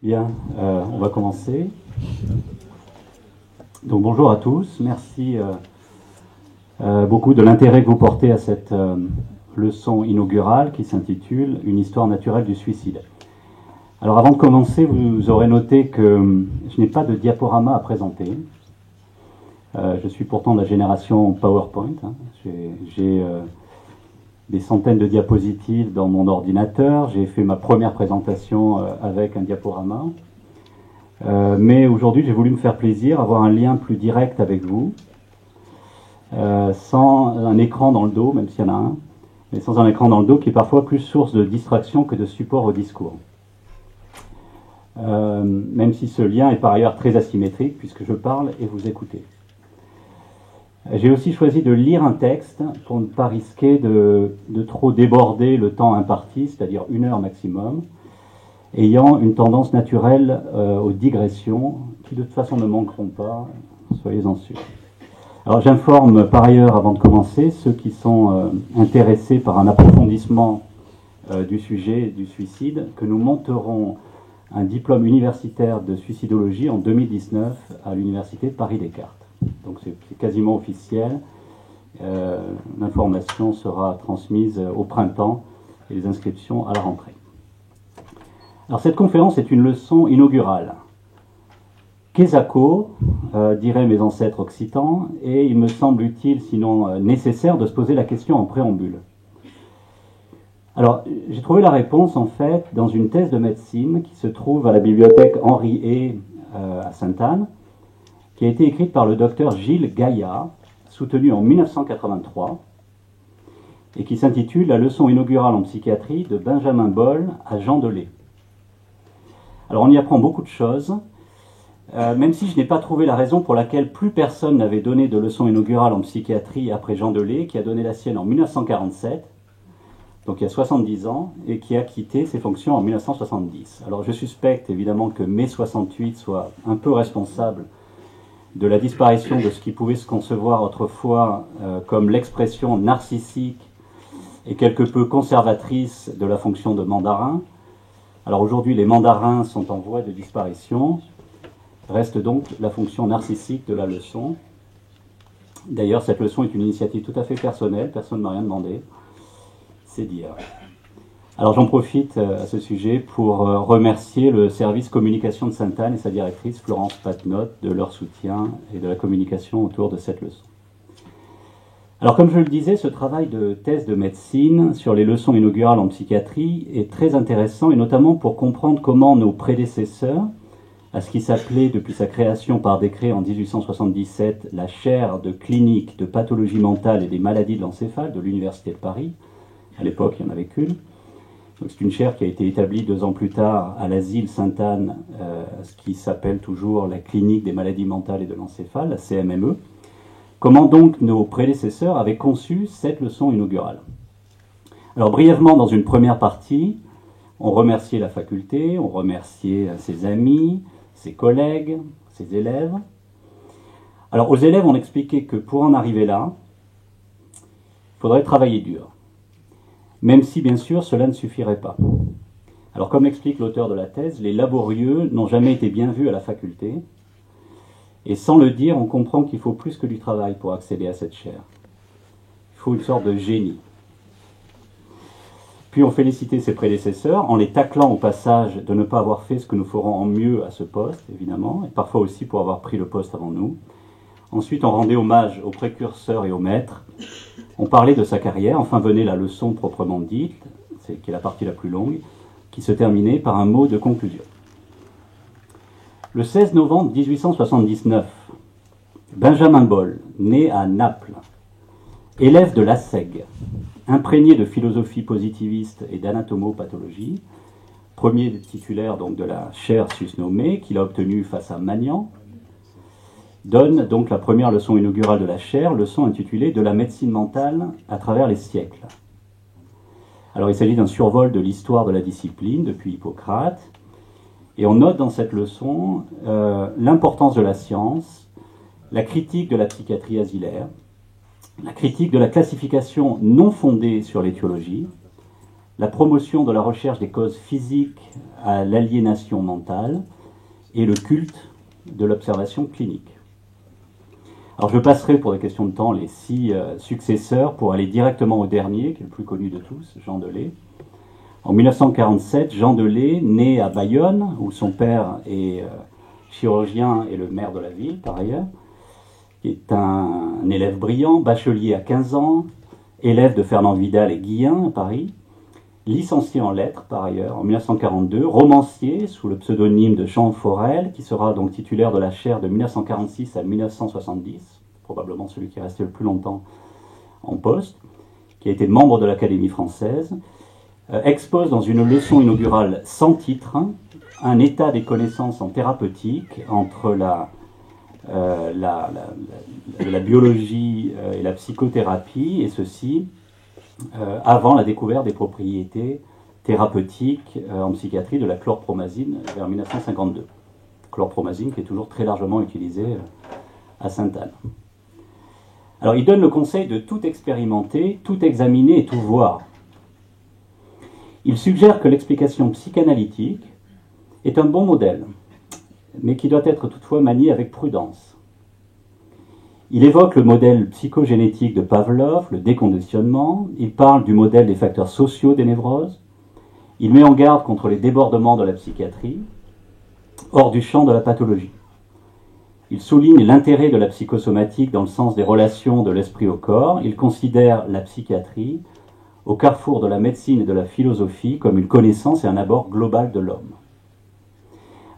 Bien, on va commencer. Donc bonjour à tous, merci beaucoup de l'intérêt que vous portez à cette leçon inaugurale qui s'intitule « Une histoire naturelle du suicide ». Alors avant de commencer, vous aurez noté que je n'ai pas de diaporama à présenter. Je suis pourtant de la génération PowerPoint. J'ai des centaines de diapositives dans mon ordinateur. J'ai fait ma première présentation avec un diaporama. Mais aujourd'hui, j'ai voulu me faire plaisir, avoir un lien plus direct avec vous, sans un écran dans le dos, même s'il y en a un, mais sans un écran dans le dos qui est parfois plus source de distraction que de support au discours. Même si ce lien est par ailleurs très asymétrique, puisque je parle et vous écoutez. J'ai aussi choisi de lire un texte pour ne pas risquer de trop déborder le temps imparti, c'est-à-dire 1 heure maximum, ayant une tendance naturelle aux digressions, qui de toute façon ne manqueront pas, soyez-en sûrs. Alors j'informe par ailleurs, avant de commencer, ceux qui sont intéressés par un approfondissement du sujet du suicide, que nous monterons un diplôme universitaire de suicidologie en 2019 à l'université Paris-Descartes. Donc c'est quasiment officiel. L'information sera transmise au printemps et les inscriptions à la rentrée. Alors cette conférence est une leçon inaugurale. Kesako, diraient mes ancêtres occitans, et il me semble utile, sinon nécessaire, de se poser la question en préambule. Alors, j'ai trouvé la réponse, en fait, dans une thèse de médecine qui se trouve à la bibliothèque Henri Hey à Sainte-Anne, qui a été écrite par le docteur Gilles Gaillard, soutenue en 1983, et qui s'intitule « La leçon inaugurale en psychiatrie de Benjamin Boll à Jean Dolé ». Alors, on y apprend beaucoup de choses, même si je n'ai pas trouvé la raison pour laquelle plus personne n'avait donné de leçon inaugurale en psychiatrie après Jean Dolé, qui a donné la sienne en 1947, donc il y a 70 ans, et qui a quitté ses fonctions en 1970. Alors je suspecte évidemment que mai 68 soit un peu responsable de la disparition de ce qui pouvait se concevoir autrefois comme l'expression narcissique et quelque peu conservatrice de la fonction de mandarin. Alors aujourd'hui les mandarins sont en voie de disparition, reste donc la fonction narcissique de la leçon. D'ailleurs cette leçon est une initiative tout à fait personnelle, personne ne m'a rien demandé. C'est dire. Alors j'en profite à ce sujet pour remercier le service communication de Sainte-Anne et sa directrice Florence Patnotte de leur soutien et de la communication autour de cette leçon. Alors comme je le disais, ce travail de thèse de médecine sur les leçons inaugurales en psychiatrie est très intéressant, et notamment pour comprendre comment nos prédécesseurs, à ce qui s'appelait depuis sa création par décret en 1877 la chaire de clinique de pathologie mentale et des maladies de l'encéphale de l'Université de Paris. À l'époque, il n'y en avait qu'une. Donc, c'est une chaire qui a été établie 2 ans plus tard à l'asile Sainte-Anne, ce qui s'appelle toujours la clinique des maladies mentales et de l'encéphale, la CMME. Comment donc nos prédécesseurs avaient conçu cette leçon inaugurale? Alors brièvement, dans une première partie, on remerciait la faculté, on remerciait ses amis, ses collègues, ses élèves. Alors aux élèves, on expliquait que pour en arriver là, il faudrait travailler dur. Même si, bien sûr, cela ne suffirait pas. Alors, comme l'explique l'auteur de la thèse, les laborieux n'ont jamais été bien vus à la faculté, et sans le dire, on comprend qu'il faut plus que du travail pour accéder à cette chaire. Il faut une sorte de génie. Puis on félicitait ses prédécesseurs, en les taclant au passage de ne pas avoir fait ce que nous ferons en mieux à ce poste, évidemment, et parfois aussi pour avoir pris le poste avant nous. Ensuite, on rendait hommage aux précurseurs et aux maîtres. On parlait de sa carrière, enfin venait la leçon proprement dite, qui est la partie la plus longue, qui se terminait par un mot de conclusion. Le 16 novembre 1879, Benjamin Boll, né à Naples, élève de l'ASSEG, imprégné de philosophie positiviste et d'anatomopathologie, premier titulaire donc de la chaire susnommée, qu'il a obtenue face à Magnan, donne donc la première leçon inaugurale de la chaire, leçon intitulée « De la médecine mentale à travers les siècles ». Alors il s'agit d'un survol de l'histoire de la discipline depuis Hippocrate, et on note dans cette leçon l'importance de la science, la critique de la psychiatrie asilaire, la critique de la classification non fondée sur l'étiologie, la promotion de la recherche des causes physiques à l'aliénation mentale et le culte de l'observation clinique. Alors je passerai pour des questions de temps les 6 successeurs pour aller directement au dernier, qui est le plus connu de tous, Jean Delay. En 1947, Jean Delay, né à Bayonne, où son père est chirurgien et le maire de la ville par ailleurs, est un élève brillant, bachelier à 15 ans, élève de Fernand Vidal et Guillain à Paris, licencié en lettres par ailleurs en 1942, romancier sous le pseudonyme de Jean Forel, qui sera donc titulaire de la chaire de 1946 à 1970, probablement celui qui est resté le plus longtemps en poste, qui a été membre de l'Académie française, expose dans une leçon inaugurale sans titre un état des connaissances en thérapeutique entre la biologie et la psychothérapie, et ceci avant la découverte des propriétés thérapeutiques en psychiatrie de la chlorpromazine vers 1952. Chlorpromazine qui est toujours très largement utilisée à Sainte-Anne. Alors il donne le conseil de tout expérimenter, tout examiner et tout voir. Il suggère que l'explication psychanalytique est un bon modèle, mais qui doit être toutefois manié avec prudence. Il évoque le modèle psychogénétique de Pavlov, le déconditionnement, il parle du modèle des facteurs sociaux des névroses, il met en garde contre les débordements de la psychiatrie, hors du champ de la pathologie. Il souligne l'intérêt de la psychosomatique dans le sens des relations de l'esprit au corps, il considère la psychiatrie au carrefour de la médecine et de la philosophie comme une connaissance et un abord global de l'homme.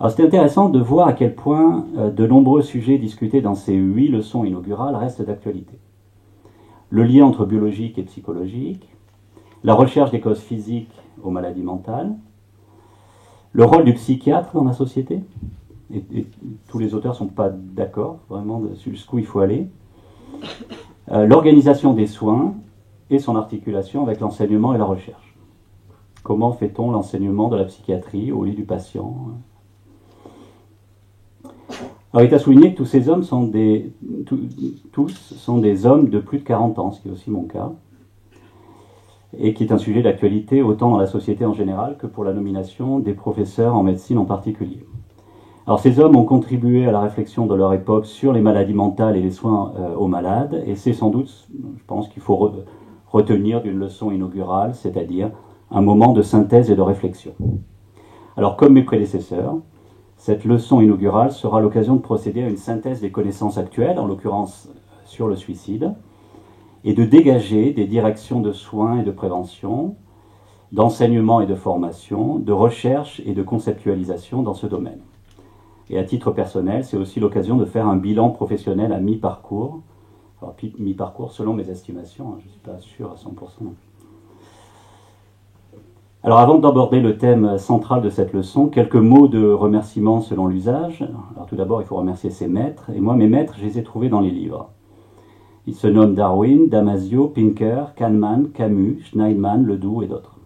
Alors c'est intéressant de voir à quel point de nombreux sujets discutés dans ces 8 leçons inaugurales restent d'actualité. Le lien entre biologique et psychologique, la recherche des causes physiques aux maladies mentales, le rôle du psychiatre dans la société, et tous les auteurs ne sont pas d'accord vraiment jusqu'où il faut aller, l'organisation des soins et son articulation avec l'enseignement et la recherche. Comment fait-on l'enseignement de la psychiatrie au lit du patient ? Alors, il est à souligner que tous ces hommes tous sont des hommes de plus de 40 ans, ce qui est aussi mon cas, et qui est un sujet d'actualité autant dans la société en général que pour la nomination des professeurs en médecine en particulier. Alors, ces hommes ont contribué à la réflexion de leur époque sur les maladies mentales et les soins aux malades, et c'est sans doute, je pense, qu'il faut retenir d'une leçon inaugurale, c'est-à-dire un moment de synthèse et de réflexion. Alors, comme mes prédécesseurs, cette leçon inaugurale sera l'occasion de procéder à une synthèse des connaissances actuelles, en l'occurrence sur le suicide, et de dégager des directions de soins et de prévention, d'enseignement et de formation, de recherche et de conceptualisation dans ce domaine. Et à titre personnel, c'est aussi l'occasion de faire un bilan professionnel à mi-parcours. Alors, mi-parcours selon mes estimations, je ne suis pas sûr à 100%. Alors avant d'aborder le thème central de cette leçon, quelques mots de remerciement selon l'usage. Alors tout d'abord, il faut remercier ses maîtres, et moi mes maîtres, je les ai trouvés dans les livres. Ils se nomment Darwin, Damasio, Pinker, Kahneman, Camus, Schneidman, Ledoux et d'autres.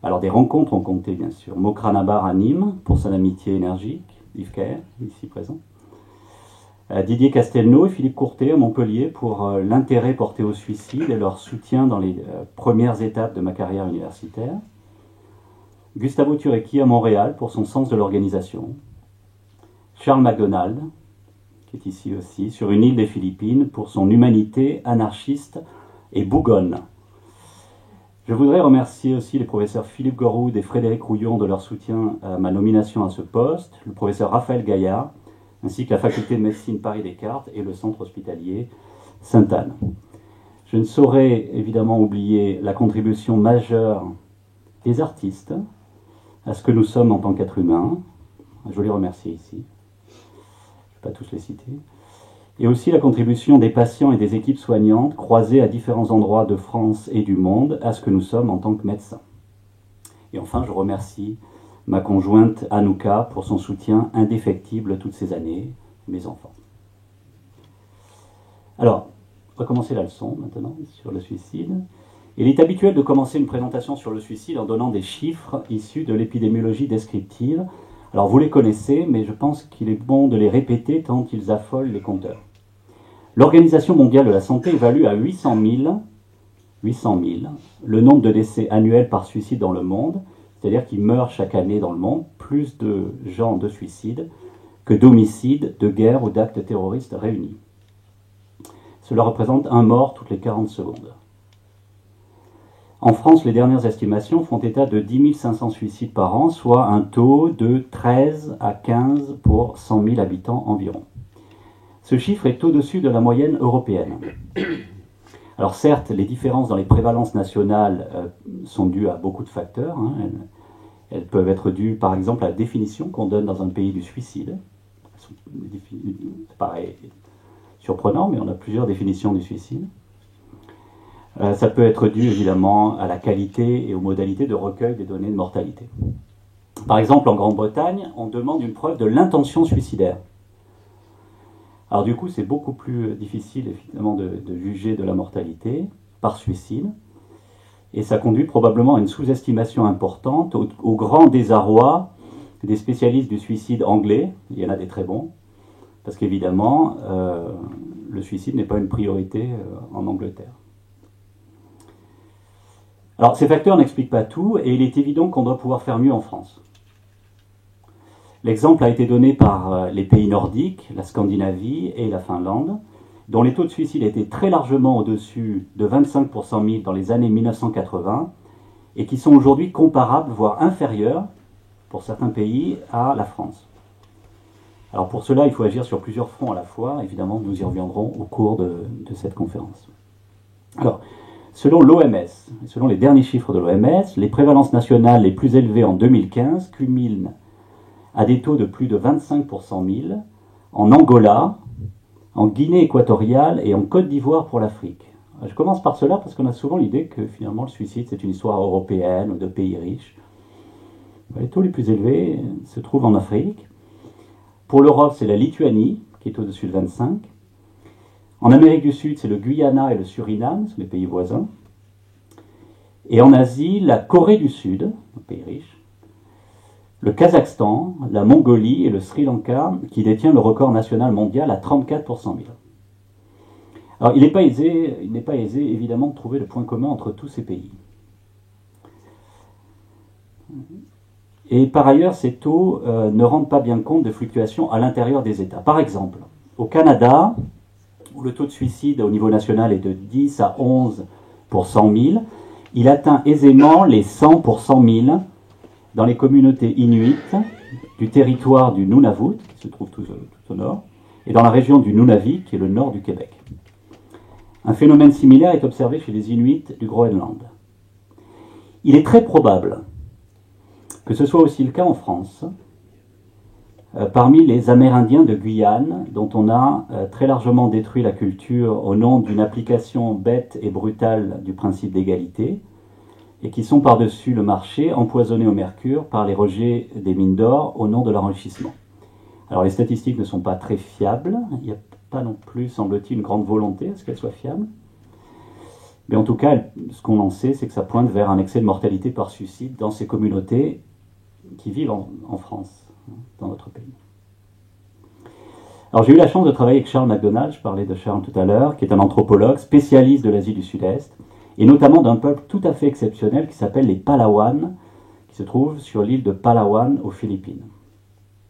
Alors des rencontres ont compté bien sûr. Mokranabar à Nîmes pour son amitié énergique, Yves Caer, ici présent. Didier Castelnau et Philippe Courtet à Montpellier pour l'intérêt porté au suicide et leur soutien dans les premières étapes de ma carrière universitaire. Gustavo Turecki à Montréal pour son sens de l'organisation. Charles MacDonald, qui est ici aussi, sur une île des Philippines pour son humanité anarchiste et bougonne. Je voudrais remercier aussi les professeurs Philippe Goroude et Frédéric Rouillon de leur soutien à ma nomination à ce poste, le professeur Raphaël Gaillard, ainsi que la faculté de médecine Paris-Descartes et le centre hospitalier Sainte-Anne. Je ne saurais évidemment oublier la contribution majeure des artistes à ce que nous sommes en tant qu'êtres humains. Je veux les remercier ici. Je ne vais pas tous les citer. Et aussi la contribution des patients et des équipes soignantes croisées à différents endroits de France et du monde à ce que nous sommes en tant que médecins. Et enfin, je remercie ma conjointe Anouka pour son soutien indéfectible toutes ces années, mes enfants. Alors, on va commencer la leçon maintenant sur le suicide. Il est habituel de commencer une présentation sur le suicide en donnant des chiffres issus de l'épidémiologie descriptive. Alors vous les connaissez, mais je pense qu'il est bon de les répéter tant ils affolent les compteurs. L'Organisation mondiale de la santé évalue à 800 000 800 000, le nombre de décès annuels par suicide dans le monde, c'est-à-dire qu'il meurt chaque année dans le monde plus de gens de suicide que d'homicides, de guerre ou d'actes terroristes réunis. Cela représente un mort toutes les 40 secondes. En France, les dernières estimations font état de 10 500 suicides par an, soit un taux de 13 à 15 pour 100 000 habitants environ. Ce chiffre est au-dessus de la moyenne européenne. Alors certes, les différences dans les prévalences nationales sont dues à beaucoup de facteurs. Elles peuvent être dues par exemple à la définition qu'on donne dans un pays du suicide. Ça paraît surprenant, mais on a plusieurs définitions du suicide. Ça peut être dû évidemment à la qualité et aux modalités de recueil des données de mortalité. Par exemple, en Grande-Bretagne, on demande une preuve de l'intention suicidaire. Alors du coup, c'est beaucoup plus difficile évidemment de juger de la mortalité par suicide. Et ça conduit probablement à une sous-estimation importante, au grand désarroi des spécialistes du suicide anglais. Il y en a des très bons, parce qu'évidemment, le suicide n'est pas une priorité en Angleterre. Alors ces facteurs n'expliquent pas tout, et il est évident qu'on doit pouvoir faire mieux en France. L'exemple a été donné par les pays nordiques, la Scandinavie et la Finlande, dont les taux de suicide étaient très largement au-dessus de 25 pour 100 000 dans les années 1980, et qui sont aujourd'hui comparables, voire inférieurs, pour certains pays, à la France. Alors pour cela, il faut agir sur plusieurs fronts à la fois. Évidemment, nous y reviendrons au cours de cette conférence. Alors, selon l'OMS, selon les derniers chiffres de l'OMS, les prévalences nationales les plus élevées en 2015 culminent à des taux de plus de 25 pour 100 000 en Angola, en Guinée équatoriale et en Côte d'Ivoire pour l'Afrique. Je commence par cela parce qu'on a souvent l'idée que finalement le suicide c'est une histoire européenne ou de pays riches. Les taux les plus élevés se trouvent en Afrique. Pour l'Europe, c'est la Lituanie qui est au-dessus de 25. En Amérique du Sud, c'est le Guyana et le Suriname, c'est les pays voisins. Et en Asie, la Corée du Sud, un pays riche, le Kazakhstan, la Mongolie et le Sri Lanka, qui détient le record national mondial à 34 pour 100 000. Alors, il n'est pas aisé, évidemment, de trouver le point commun entre tous ces pays. Et par ailleurs, ces taux ne rendent pas bien compte de fluctuations à l'intérieur des États. Par exemple, au Canada, où le taux de suicide au niveau national est de 10 à 11 pour 100 000, il atteint aisément les 100 pour 100 000 dans les communautés inuites du territoire du Nunavut, qui se trouve tout au nord, et dans la région du Nunavik, qui est le nord du Québec. Un phénomène similaire est observé chez les Inuits du Groenland. Il est très probable que ce soit aussi le cas en France, parmi les Amérindiens de Guyane, dont on a très largement détruit la culture au nom d'une application bête et brutale du principe d'égalité, et qui sont par-dessus le marché empoisonnés au mercure par les rejets des mines d'or au nom de l'enrichissement. Alors les statistiques ne sont pas très fiables, il n'y a pas non plus, semble-t-il, une grande volonté à ce qu'elles soient fiables. Mais en tout cas, ce qu'on en sait, c'est que ça pointe vers un excès de mortalité par suicide dans ces communautés qui vivent en France, dans notre pays. Alors j'ai eu la chance de travailler avec Charles McDonald, je parlais de Charles tout à l'heure, qui est un anthropologue spécialiste de l'Asie du Sud-Est, et notamment d'un peuple tout à fait exceptionnel qui s'appelle les Palawan, qui se trouve sur l'île de Palawan aux Philippines.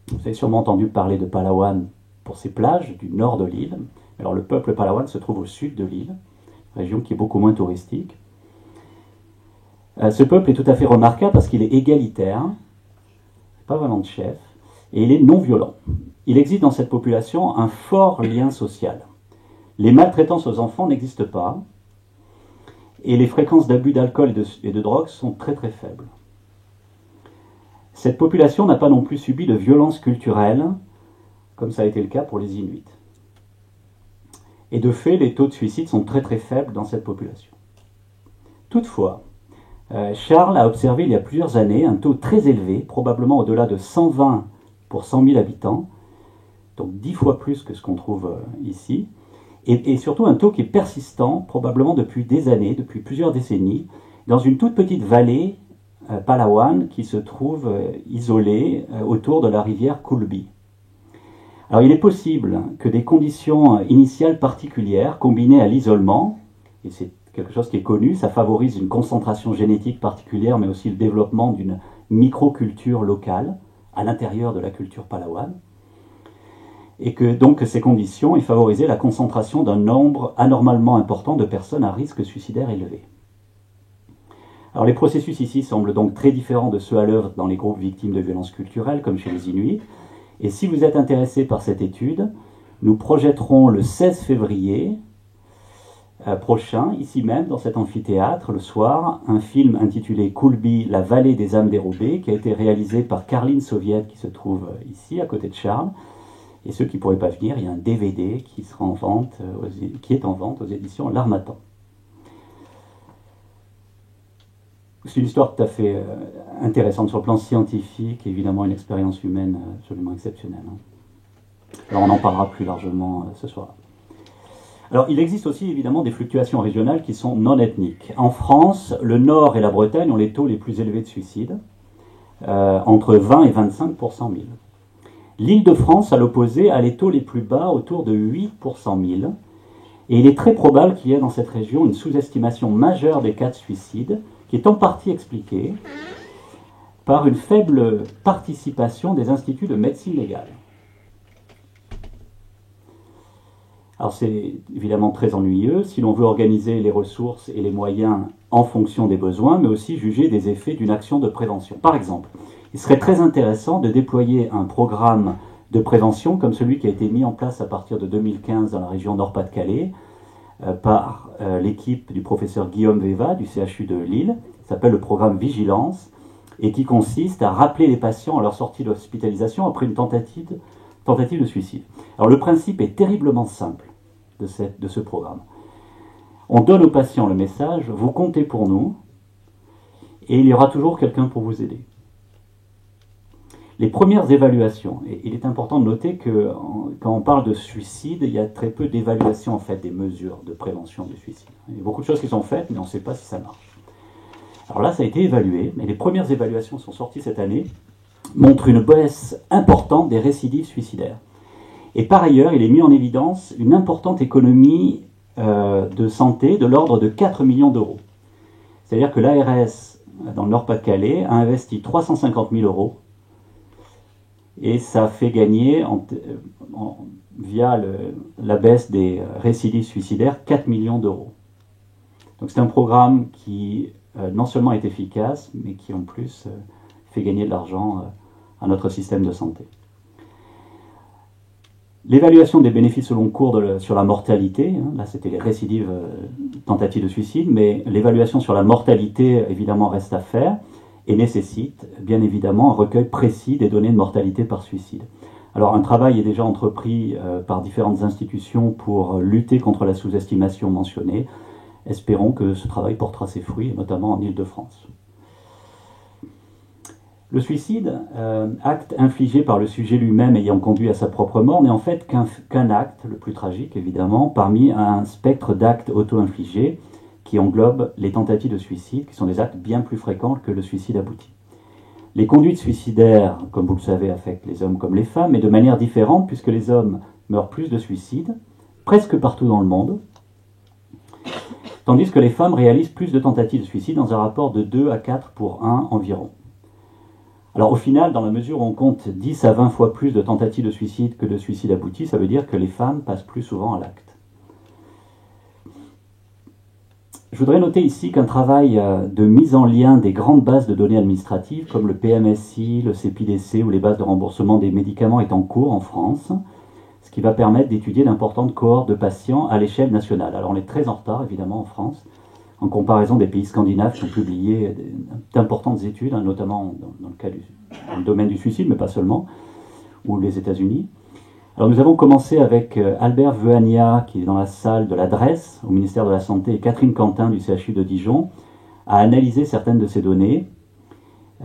Vous avez sûrement entendu parler de Palawan pour ses plages du nord de l'île. Alors le peuple Palawan se trouve au sud de l'île, région qui est beaucoup moins touristique. Ce peuple est tout à fait remarquable parce qu'il est égalitaire, pas vraiment de chef, et il est non violent. Il existe dans cette population un fort lien social. Les maltraitances aux enfants n'existent pas, et les fréquences d'abus d'alcool et de drogue sont très très faibles. Cette population n'a pas non plus subi de violences culturelles, comme ça a été le cas pour les Inuits. Et de fait, les taux de suicide sont très très faibles dans cette population. Toutefois, Charles a observé il y a plusieurs années un taux très élevé, probablement au-delà de 120 pour 100 000 habitants, donc 10 fois plus que ce qu'on trouve ici, et surtout un taux qui est persistant, probablement depuis des années, depuis plusieurs décennies, dans une toute petite vallée, Palawan, qui se trouve isolée autour de la rivière Kulbi. Alors il est possible que des conditions initiales particulières, combinées à l'isolement, et c'est quelque chose qui est connu, ça favorise une concentration génétique particulière, mais aussi le développement d'une microculture locale à l'intérieur de la culture palawane. Et que donc ces conditions aient favorisé la concentration d'un nombre anormalement important de personnes à risque suicidaire élevé. Alors les processus ici semblent donc très différents de ceux à l'œuvre dans les groupes victimes de violences culturelles, comme chez les Inuits. Et si vous êtes intéressé par cette étude, nous projetterons le 16 février prochain, ici même, dans cet amphithéâtre, le soir, un film intitulé Kulbi, la vallée des âmes dérobées, qui a été réalisé par Karline Soviet, qui se trouve ici, à côté de Charles. Et ceux qui ne pourraient pas venir, il y a un DVD qui sera en vente, qui est en vente aux éditions L'Harmattan. C'est une histoire tout à fait intéressante sur le plan scientifique, évidemment une expérience humaine absolument exceptionnelle. Alors on en parlera plus largement ce soir. Alors il existe aussi évidemment des fluctuations régionales qui sont non ethniques. En France, le Nord et la Bretagne ont les taux les plus élevés de suicide, entre 20 et 25 pour 100 000. L'Île-de-France, à l'opposé, a les taux les plus bas, autour de 8 pour 100 000. Et il est très probable qu'il y ait dans cette région une sous-estimation majeure des cas de suicide, qui est en partie expliquée par une faible participation des instituts de médecine légale. Alors c'est évidemment très ennuyeux si l'on veut organiser les ressources et les moyens en fonction des besoins, mais aussi juger des effets d'une action de prévention. Par exemple, il serait très intéressant de déployer un programme de prévention comme celui qui a été mis en place à partir de 2015 dans la région Nord-Pas-de-Calais par l'équipe du professeur Guillaume Veva du CHU de Lille. Ça s'appelle le programme Vigilance et qui consiste à rappeler les patients à leur sortie d'hospitalisation après une tentative de suicide. Alors le principe est terriblement simple de ce programme. On donne aux patients le message, vous comptez pour nous, et il y aura toujours quelqu'un pour vous aider. Les premières évaluations, et il est important de noter que quand on parle de suicide, il y a très peu d'évaluation en fait des mesures de prévention du suicide. Il y a beaucoup de choses qui sont faites, mais on ne sait pas si ça marche. Alors là, ça a été évalué, mais les premières évaluations sont sorties cette année, montrent une baisse importante des récidives suicidaires. Et par ailleurs, il est mis en évidence une importante économie de santé de l'ordre de 4 millions d'euros. C'est-à-dire que l'ARS, dans le Nord-Pas-de-Calais, a investi 350 000 euros et ça fait gagner, via la baisse des récidives suicidaires, 4 millions d'euros. Donc c'est un programme qui non seulement est efficace, mais qui en plus fait gagner de l'argent à notre système de santé. L'évaluation des bénéfices au long cours sur la mortalité, là c'était les récidives tentatives de suicide, mais l'évaluation sur la mortalité évidemment reste à faire et nécessite bien évidemment un recueil précis des données de mortalité par suicide. Alors un travail est déjà entrepris par différentes institutions pour lutter contre la sous-estimation mentionnée. Espérons que ce travail portera ses fruits, notamment en Île-de-France. Le suicide, acte infligé par le sujet lui-même ayant conduit à sa propre mort, n'est en fait qu'un acte, le plus tragique évidemment, parmi un spectre d'actes auto-infligés qui englobe les tentatives de suicide, qui sont des actes bien plus fréquents que le suicide abouti. Les conduites suicidaires, comme vous le savez, affectent les hommes comme les femmes, mais de manière différente, puisque les hommes meurent plus de suicides, presque partout dans le monde, tandis que les femmes réalisent plus de tentatives de suicide dans un rapport de 2 à 4 pour 1 environ. Alors au final, dans la mesure où on compte 10 à 20 fois plus de tentatives de suicide que de suicides aboutis, ça veut dire que les femmes passent plus souvent à l'acte. Je voudrais noter ici qu'un travail de mise en lien des grandes bases de données administratives, comme le PMSI, le CEPIDC ou les bases de remboursement des médicaments est en cours en France, ce qui va permettre d'étudier d'importantes cohortes de patients à l'échelle nationale. Alors on est très en retard évidemment en France, en comparaison des pays scandinaves qui ont publié d'importantes études, notamment dans le domaine du suicide, mais pas seulement, ou les États-Unis. Alors nous avons commencé avec Albert Veuania, qui est dans la salle de l'adresse au ministère de la Santé, et Catherine Quentin du CHU de Dijon, à analyser certaines de ces données,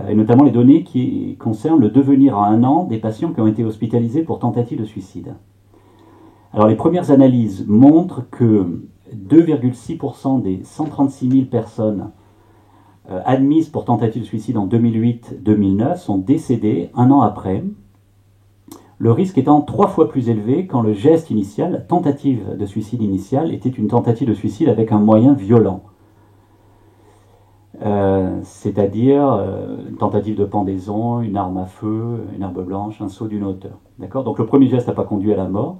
et notamment les données qui concernent le devenir à 1 an des patients qui ont été hospitalisés pour tentative de suicide. Alors les premières analyses montrent que 2,6% des 136 000 personnes admises pour tentative de suicide en 2008-2009 sont décédées 1 an après, le risque étant 3 fois plus élevé quand le geste initial, la tentative de suicide initiale, était une tentative de suicide avec un moyen violent. C'est-à-dire une tentative de pendaison, une arme à feu, une arme blanche, un saut d'une hauteur. D'accord ? Donc le premier geste n'a pas conduit à la mort,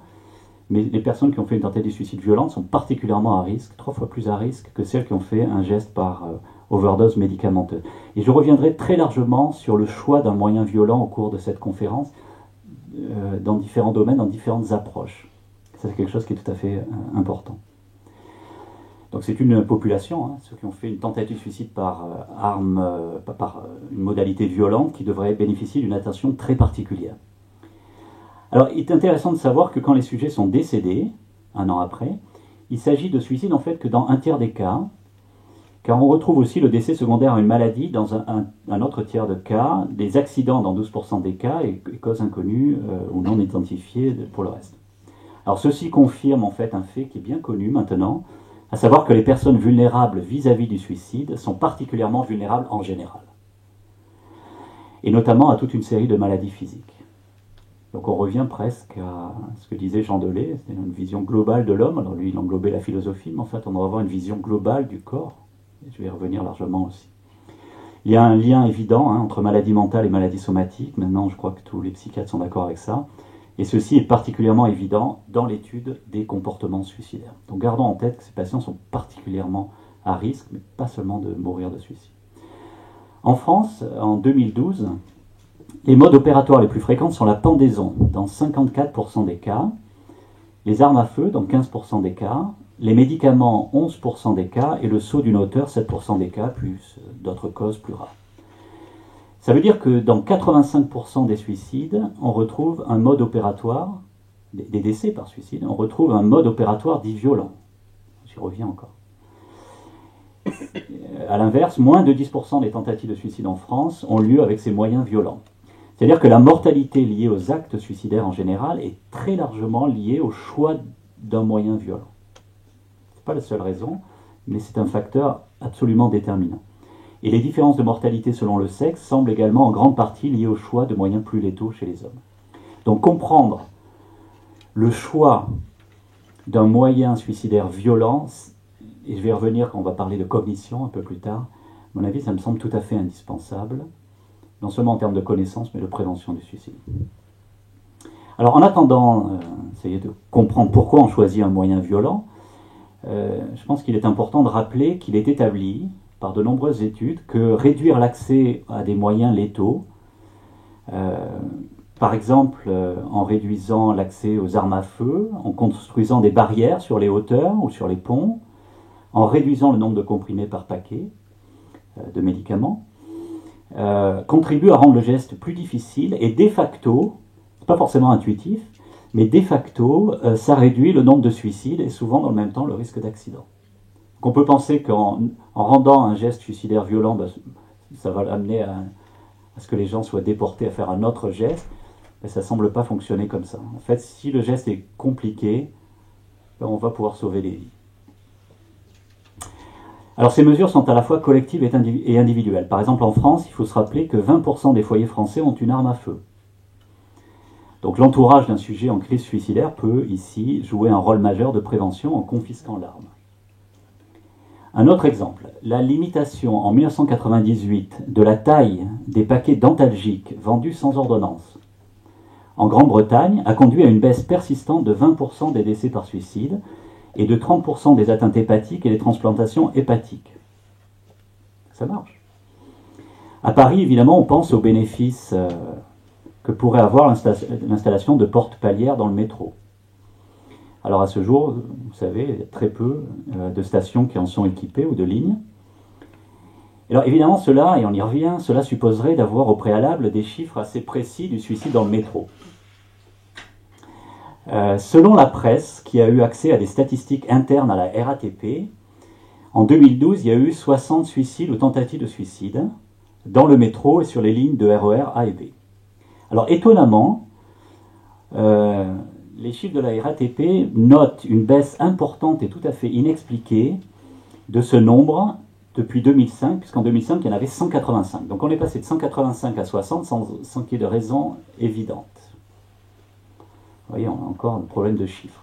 mais les personnes qui ont fait une tentative de suicide violente sont particulièrement à risque, 3 fois plus à risque que celles qui ont fait un geste par overdose médicamenteuse. Et je reviendrai très largement sur le choix d'un moyen violent au cours de cette conférence, dans différents domaines, dans différentes approches. Ça, c'est quelque chose qui est tout à fait important. Donc c'est une population, hein, ceux qui ont fait une tentative de suicide par arme, par une modalité violente, qui devrait bénéficier d'une attention très particulière. Alors il est intéressant de savoir que quand les sujets sont décédés, un an après, il s'agit de suicide en fait que dans un tiers des cas, car on retrouve aussi le décès secondaire à une maladie dans un autre tiers de cas, des accidents dans 12% des cas et causes inconnues ou non identifiées pour le reste. Alors ceci confirme en fait un fait qui est bien connu maintenant, à savoir que les personnes vulnérables vis-à-vis du suicide sont particulièrement vulnérables en général, et notamment à toute une série de maladies physiques. Donc on revient presque à ce que disait Jean Delay, c'est une vision globale de l'homme. Alors lui, il englobait la philosophie, mais en fait on doit avoir une vision globale du corps. Et je vais y revenir largement aussi. Il y a un lien évident entre maladie mentale et maladie somatique. Maintenant, je crois que tous les psychiatres sont d'accord avec ça. Et ceci est particulièrement évident dans l'étude des comportements suicidaires. Donc gardons en tête que ces patients sont particulièrement à risque, mais pas seulement de mourir de suicide. En France, en 2012, les modes opératoires les plus fréquents sont la pendaison, dans 54% des cas, les armes à feu, dans 15% des cas, les médicaments, 11% des cas, et le saut d'une hauteur, 7% des cas, plus d'autres causes plus rares. Ça veut dire que dans 85% des suicides, on retrouve un mode opératoire, des décès par suicide, on retrouve un mode opératoire dit violent. J'y reviens encore. À l'inverse, moins de 10% des tentatives de suicide en France ont lieu avec ces moyens violents. C'est-à-dire que la mortalité liée aux actes suicidaires en général est très largement liée au choix d'un moyen violent. Ce n'est pas la seule raison, mais c'est un facteur absolument déterminant. Et les différences de mortalité selon le sexe semblent également en grande partie liées au choix de moyens plus létaux chez les hommes. Donc comprendre le choix d'un moyen suicidaire violent, et je vais y revenir quand on va parler de cognition un peu plus tard, à mon avis ça me semble tout à fait indispensable, non seulement en termes de connaissance, mais de prévention du suicide. Alors en attendant, essayer de comprendre pourquoi on choisit un moyen violent, je pense qu'il est important de rappeler qu'il est établi par de nombreuses études que réduire l'accès à des moyens létaux, par exemple en réduisant l'accès aux armes à feu, en construisant des barrières sur les hauteurs ou sur les ponts, en réduisant le nombre de comprimés par paquet de médicaments, contribue à rendre le geste plus difficile et de facto, c'est pas forcément intuitif, mais de facto, ça réduit le nombre de suicides et souvent dans le même temps le risque d'accident. Donc on peut penser qu'en rendant un geste suicidaire violent, ça va amener à ce que les gens soient déportés à faire un autre geste, mais ça ne semble pas fonctionner comme ça. En fait, si le geste est compliqué, on va pouvoir sauver des vies. Alors ces mesures sont à la fois collectives et individuelles. Par exemple en France, il faut se rappeler que 20% des foyers français ont une arme à feu. Donc l'entourage d'un sujet en crise suicidaire peut ici jouer un rôle majeur de prévention en confisquant l'arme. Un autre exemple, la limitation en 1998 de la taille des paquets dentalgiques vendus sans ordonnance en Grande-Bretagne a conduit à une baisse persistante de 20% des décès par suicide et de 30% des atteintes hépatiques et des transplantations hépatiques. Ça marche. À Paris, évidemment, on pense aux bénéfices que pourrait avoir l'installation de portes palières dans le métro. Alors à ce jour, vous savez, il y a très peu de stations qui en sont équipées ou de lignes. Alors évidemment, cela, et on y revient, cela supposerait d'avoir au préalable des chiffres assez précis du suicide dans le métro. Selon la presse, qui a eu accès à des statistiques internes à la RATP, en 2012, il y a eu 60 suicides ou tentatives de suicide dans le métro et sur les lignes de RER A et B. Alors étonnamment, les chiffres de la RATP notent une baisse importante et tout à fait inexpliquée de ce nombre depuis 2005, puisqu'en 2005, il y en avait 185. Donc on est passé de 185 à 60 sans qu'il y ait de raison évidente. Vous voyez, on a encore un problème de chiffres.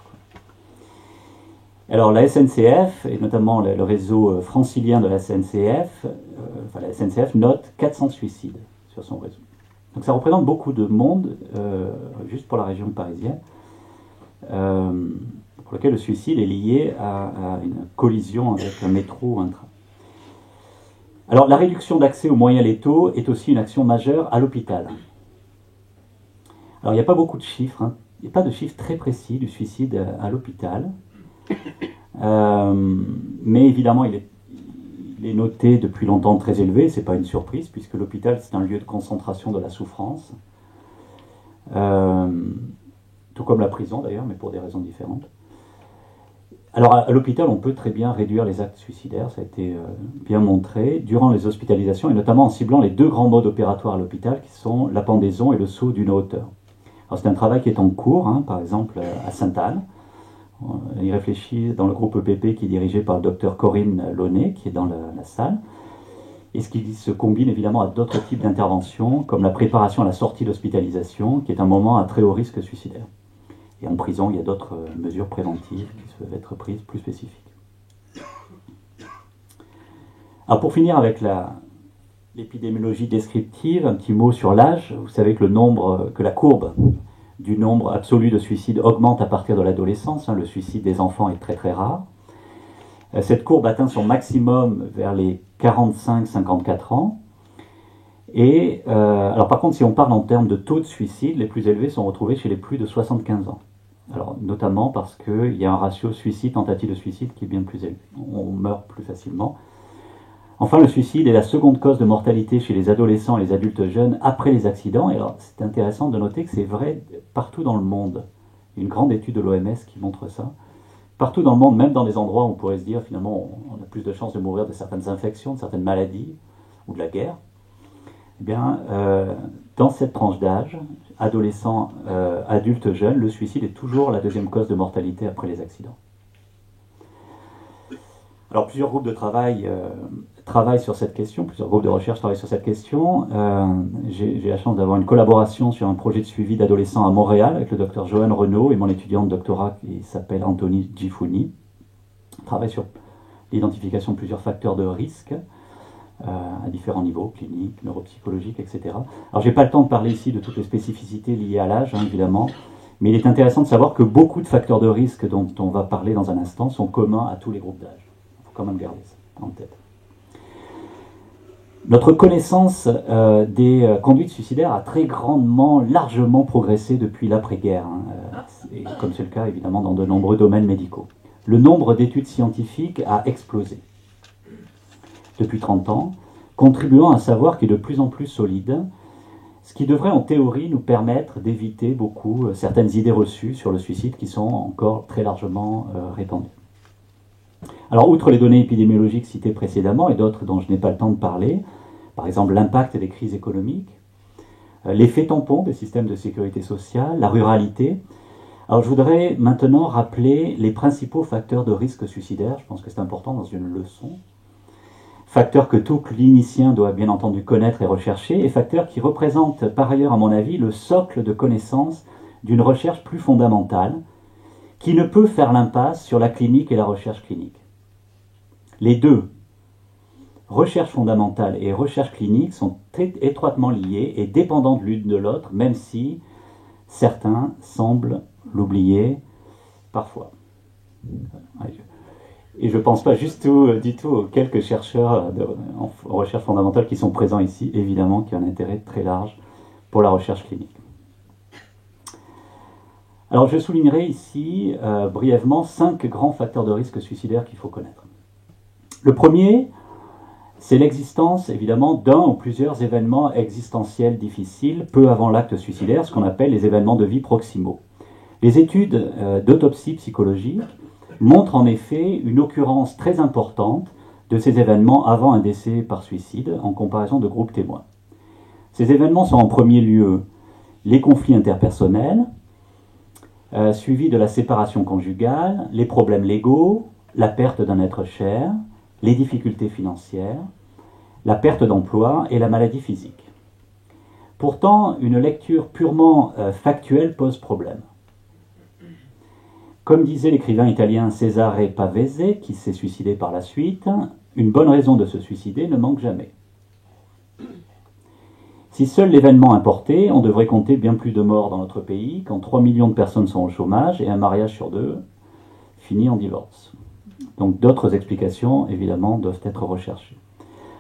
Alors la SNCF, et notamment le réseau francilien de la SNCF, la SNCF note 400 suicides sur son réseau. Donc ça représente beaucoup de monde, juste pour la région parisienne, pour lequel le suicide est lié à une collision avec un métro ou un train. Alors la réduction d'accès aux moyens létaux est aussi une action majeure à l'hôpital. Alors il n'y a pas beaucoup de chiffres, hein. Il n'y a pas de chiffres très précis du suicide à l'hôpital. Mais évidemment, il est noté depuis longtemps très élevé, ce n'est pas une surprise, puisque l'hôpital, c'est un lieu de concentration de la souffrance. Tout comme la prison d'ailleurs, mais pour des raisons différentes. Alors à l'hôpital, on peut très bien réduire les actes suicidaires, ça a été bien montré, durant les hospitalisations, et notamment en ciblant les deux grands modes opératoires à l'hôpital, qui sont la pendaison et le saut d'une hauteur. Alors c'est un travail qui est en cours, hein, par exemple à Sainte-Anne. On y réfléchit dans le groupe EPP qui est dirigé par le docteur Corinne Launay, qui est dans la salle, et ce qui se combine évidemment à d'autres types d'interventions, comme la préparation à la sortie d'hospitalisation, qui est un moment à très haut risque suicidaire. Et en prison, il y a d'autres mesures préventives qui peuvent être prises plus spécifiques. Alors pour finir avec l'épidémiologie descriptive, un petit mot sur l'âge. Vous savez que la courbe du nombre absolu de suicides augmente à partir de l'adolescence. Le suicide des enfants est très très rare. Cette courbe atteint son maximum vers les 45-54 ans. Et alors par contre, si on parle en termes de taux de suicide, les plus élevés sont retrouvés chez les plus de 75 ans. Alors notamment parce qu'il y a un ratio suicide-tentative de suicide qui est bien plus élevé. On meurt plus facilement. Enfin, le suicide est la seconde cause de mortalité chez les adolescents et les adultes jeunes après les accidents. Et alors, c'est intéressant de noter que c'est vrai partout dans le monde. Il y a une grande étude de l'OMS qui montre ça. Partout dans le monde, même dans des endroits où on pourrait se dire finalement on a plus de chances de mourir de certaines infections, de certaines maladies ou de la guerre, eh bien, dans cette tranche d'âge, adolescents, adultes jeunes, le suicide est toujours la deuxième cause de mortalité après les accidents. Alors, plusieurs groupes de travail travaillent sur cette question, plusieurs groupes de recherche travaillent sur cette question. J'ai la chance d'avoir une collaboration sur un projet de suivi d'adolescents à Montréal avec le docteur Joanne Renaud et mon étudiant de doctorat qui s'appelle Anthony Gifouni. On travaille sur l'identification de plusieurs facteurs de risque à différents niveaux, cliniques, neuropsychologiques, etc. Alors, je n'ai pas le temps de parler ici de toutes les spécificités liées à l'âge, hein, évidemment, mais il est intéressant de savoir que beaucoup de facteurs de risque dont on va parler dans un instant sont communs à tous les groupes d'âge. Il faut quand même garder ça en tête. Notre connaissance des conduites suicidaires a très grandement, largement progressé depuis l'après-guerre, hein, et comme c'est le cas évidemment dans de nombreux domaines médicaux. Le nombre d'études scientifiques a explosé depuis 30 ans, contribuant à un savoir qui est de plus en plus solide, ce qui devrait en théorie nous permettre d'éviter beaucoup certaines idées reçues sur le suicide qui sont encore très largement répandues. Alors, outre les données épidémiologiques citées précédemment et d'autres dont je n'ai pas le temps de parler, par exemple l'impact des crises économiques, l'effet tampon des systèmes de sécurité sociale, la ruralité. Alors, je voudrais maintenant rappeler les principaux facteurs de risque suicidaire. Je pense que c'est important dans une leçon. Facteurs que tout clinicien doit bien entendu connaître et rechercher, et facteurs qui représentent par ailleurs, à mon avis, le socle de connaissance d'une recherche plus fondamentale, qui ne peut faire l'impasse sur la clinique et la recherche clinique. Les deux, recherche fondamentale et recherche clinique, sont très étroitement liées et dépendantes l'une de l'autre, même si certains semblent l'oublier parfois. Et je ne pense pas du tout aux quelques chercheurs en recherche fondamentale qui sont présents ici, évidemment, qui ont un intérêt très large pour la recherche clinique. Alors je soulignerai ici brièvement 5 grands facteurs de risque suicidaire qu'il faut connaître. Le premier, c'est l'existence évidemment d'un ou plusieurs événements existentiels difficiles peu avant l'acte suicidaire, ce qu'on appelle les événements de vie proximaux. Les études d'autopsie psychologique montrent en effet une occurrence très importante de ces événements avant un décès par suicide en comparaison de groupes témoins. Ces événements sont en premier lieu les conflits interpersonnels, suivis de la séparation conjugale, les problèmes légaux, la perte d'un être cher, les difficultés financières, la perte d'emploi et la maladie physique. Pourtant, une lecture purement factuelle pose problème. Comme disait l'écrivain italien Cesare Pavese, qui s'est suicidé par la suite, une bonne raison de se suicider ne manque jamais. Si seul l'événement importait, on devrait compter bien plus de morts dans notre pays, quand 3 millions de personnes sont au chômage et un mariage sur deux finit en divorce. Donc d'autres explications, évidemment, doivent être recherchées.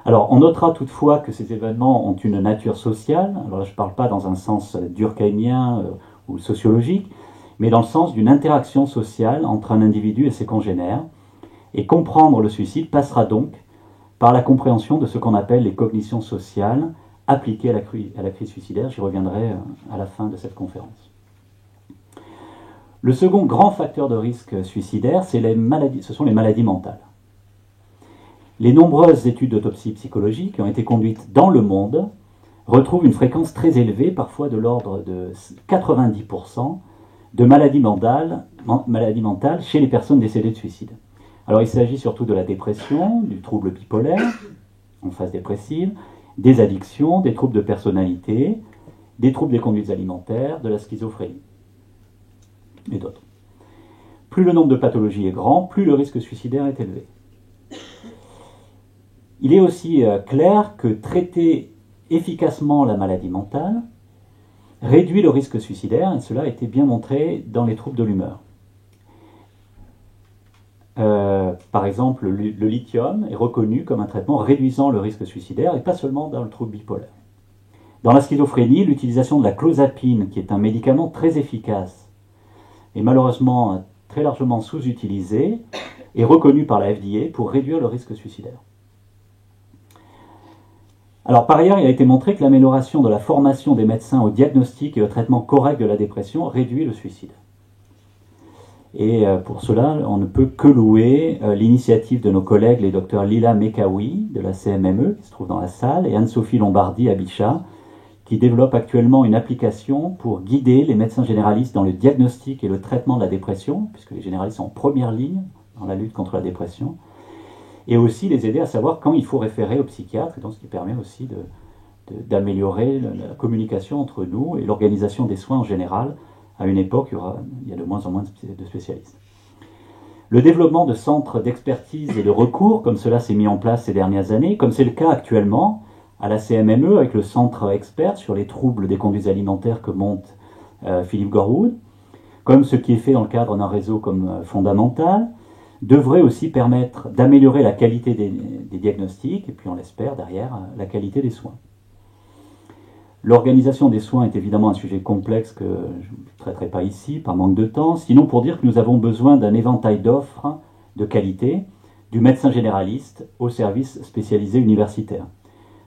Alors, on notera toutefois que ces événements ont une nature sociale. Alors là, je ne parle pas dans un sens durkheimien ou sociologique, mais dans le sens d'une interaction sociale entre un individu et ses congénères. Et comprendre le suicide passera donc par la compréhension de ce qu'on appelle les cognitions sociales appliquées à la crise suicidaire. J'y reviendrai à la fin de cette conférence. Le second grand facteur de risque suicidaire, ce sont les maladies mentales. Les nombreuses études d'autopsie psychologique qui ont été conduites dans le monde retrouvent une fréquence très élevée, parfois de l'ordre de 90%, de maladies mentales chez les personnes décédées de suicide. Alors il s'agit surtout de la dépression, du trouble bipolaire, en phase dépressive, des addictions, des troubles de personnalité, des troubles des conduites alimentaires, de la schizophrénie et d'autres. Plus le nombre de pathologies est grand, plus le risque suicidaire est élevé. Il est aussi clair que traiter efficacement la maladie mentale réduit le risque suicidaire, et cela a été bien montré dans les troubles de l'humeur. Par exemple, le lithium est reconnu comme un traitement réduisant le risque suicidaire, et pas seulement dans le trouble bipolaire. Dans la schizophrénie, l'utilisation de la clozapine, qui est un médicament très efficace, est malheureusement très largement sous-utilisée, est reconnue par la FDA pour réduire le risque suicidaire. Alors, par ailleurs, il a été montré que l'amélioration de la formation des médecins au diagnostic et au traitement correct de la dépression réduit le suicide. Et pour cela, on ne peut que louer l'initiative de nos collègues, les docteurs Lila Mekawi de la CMME, qui se trouve dans la salle, et Anne-Sophie Lombardi à Bichat, qui développent actuellement une application pour guider les médecins généralistes dans le diagnostic et le traitement de la dépression, puisque les généralistes sont en première ligne dans la lutte contre la dépression, et aussi les aider à savoir quand il faut référer au psychiatre, et donc ce qui permet aussi d'améliorer la communication entre nous et l'organisation des soins en général. À une époque, il y a de moins en moins de spécialistes. Le développement de centres d'expertise et de recours, comme cela s'est mis en place ces dernières années, comme c'est le cas actuellement à la CMME avec le centre expert sur les troubles des conduites alimentaires que monte Philippe Gorwood, comme ce qui est fait dans le cadre d'un réseau comme Fondamental, devrait aussi permettre d'améliorer la qualité des diagnostics et puis on l'espère derrière la qualité des soins. L'organisation des soins est évidemment un sujet complexe que je ne traiterai pas ici par manque de temps, sinon pour dire que nous avons besoin d'un éventail d'offres de qualité, du médecin généraliste au service spécialisé universitaire.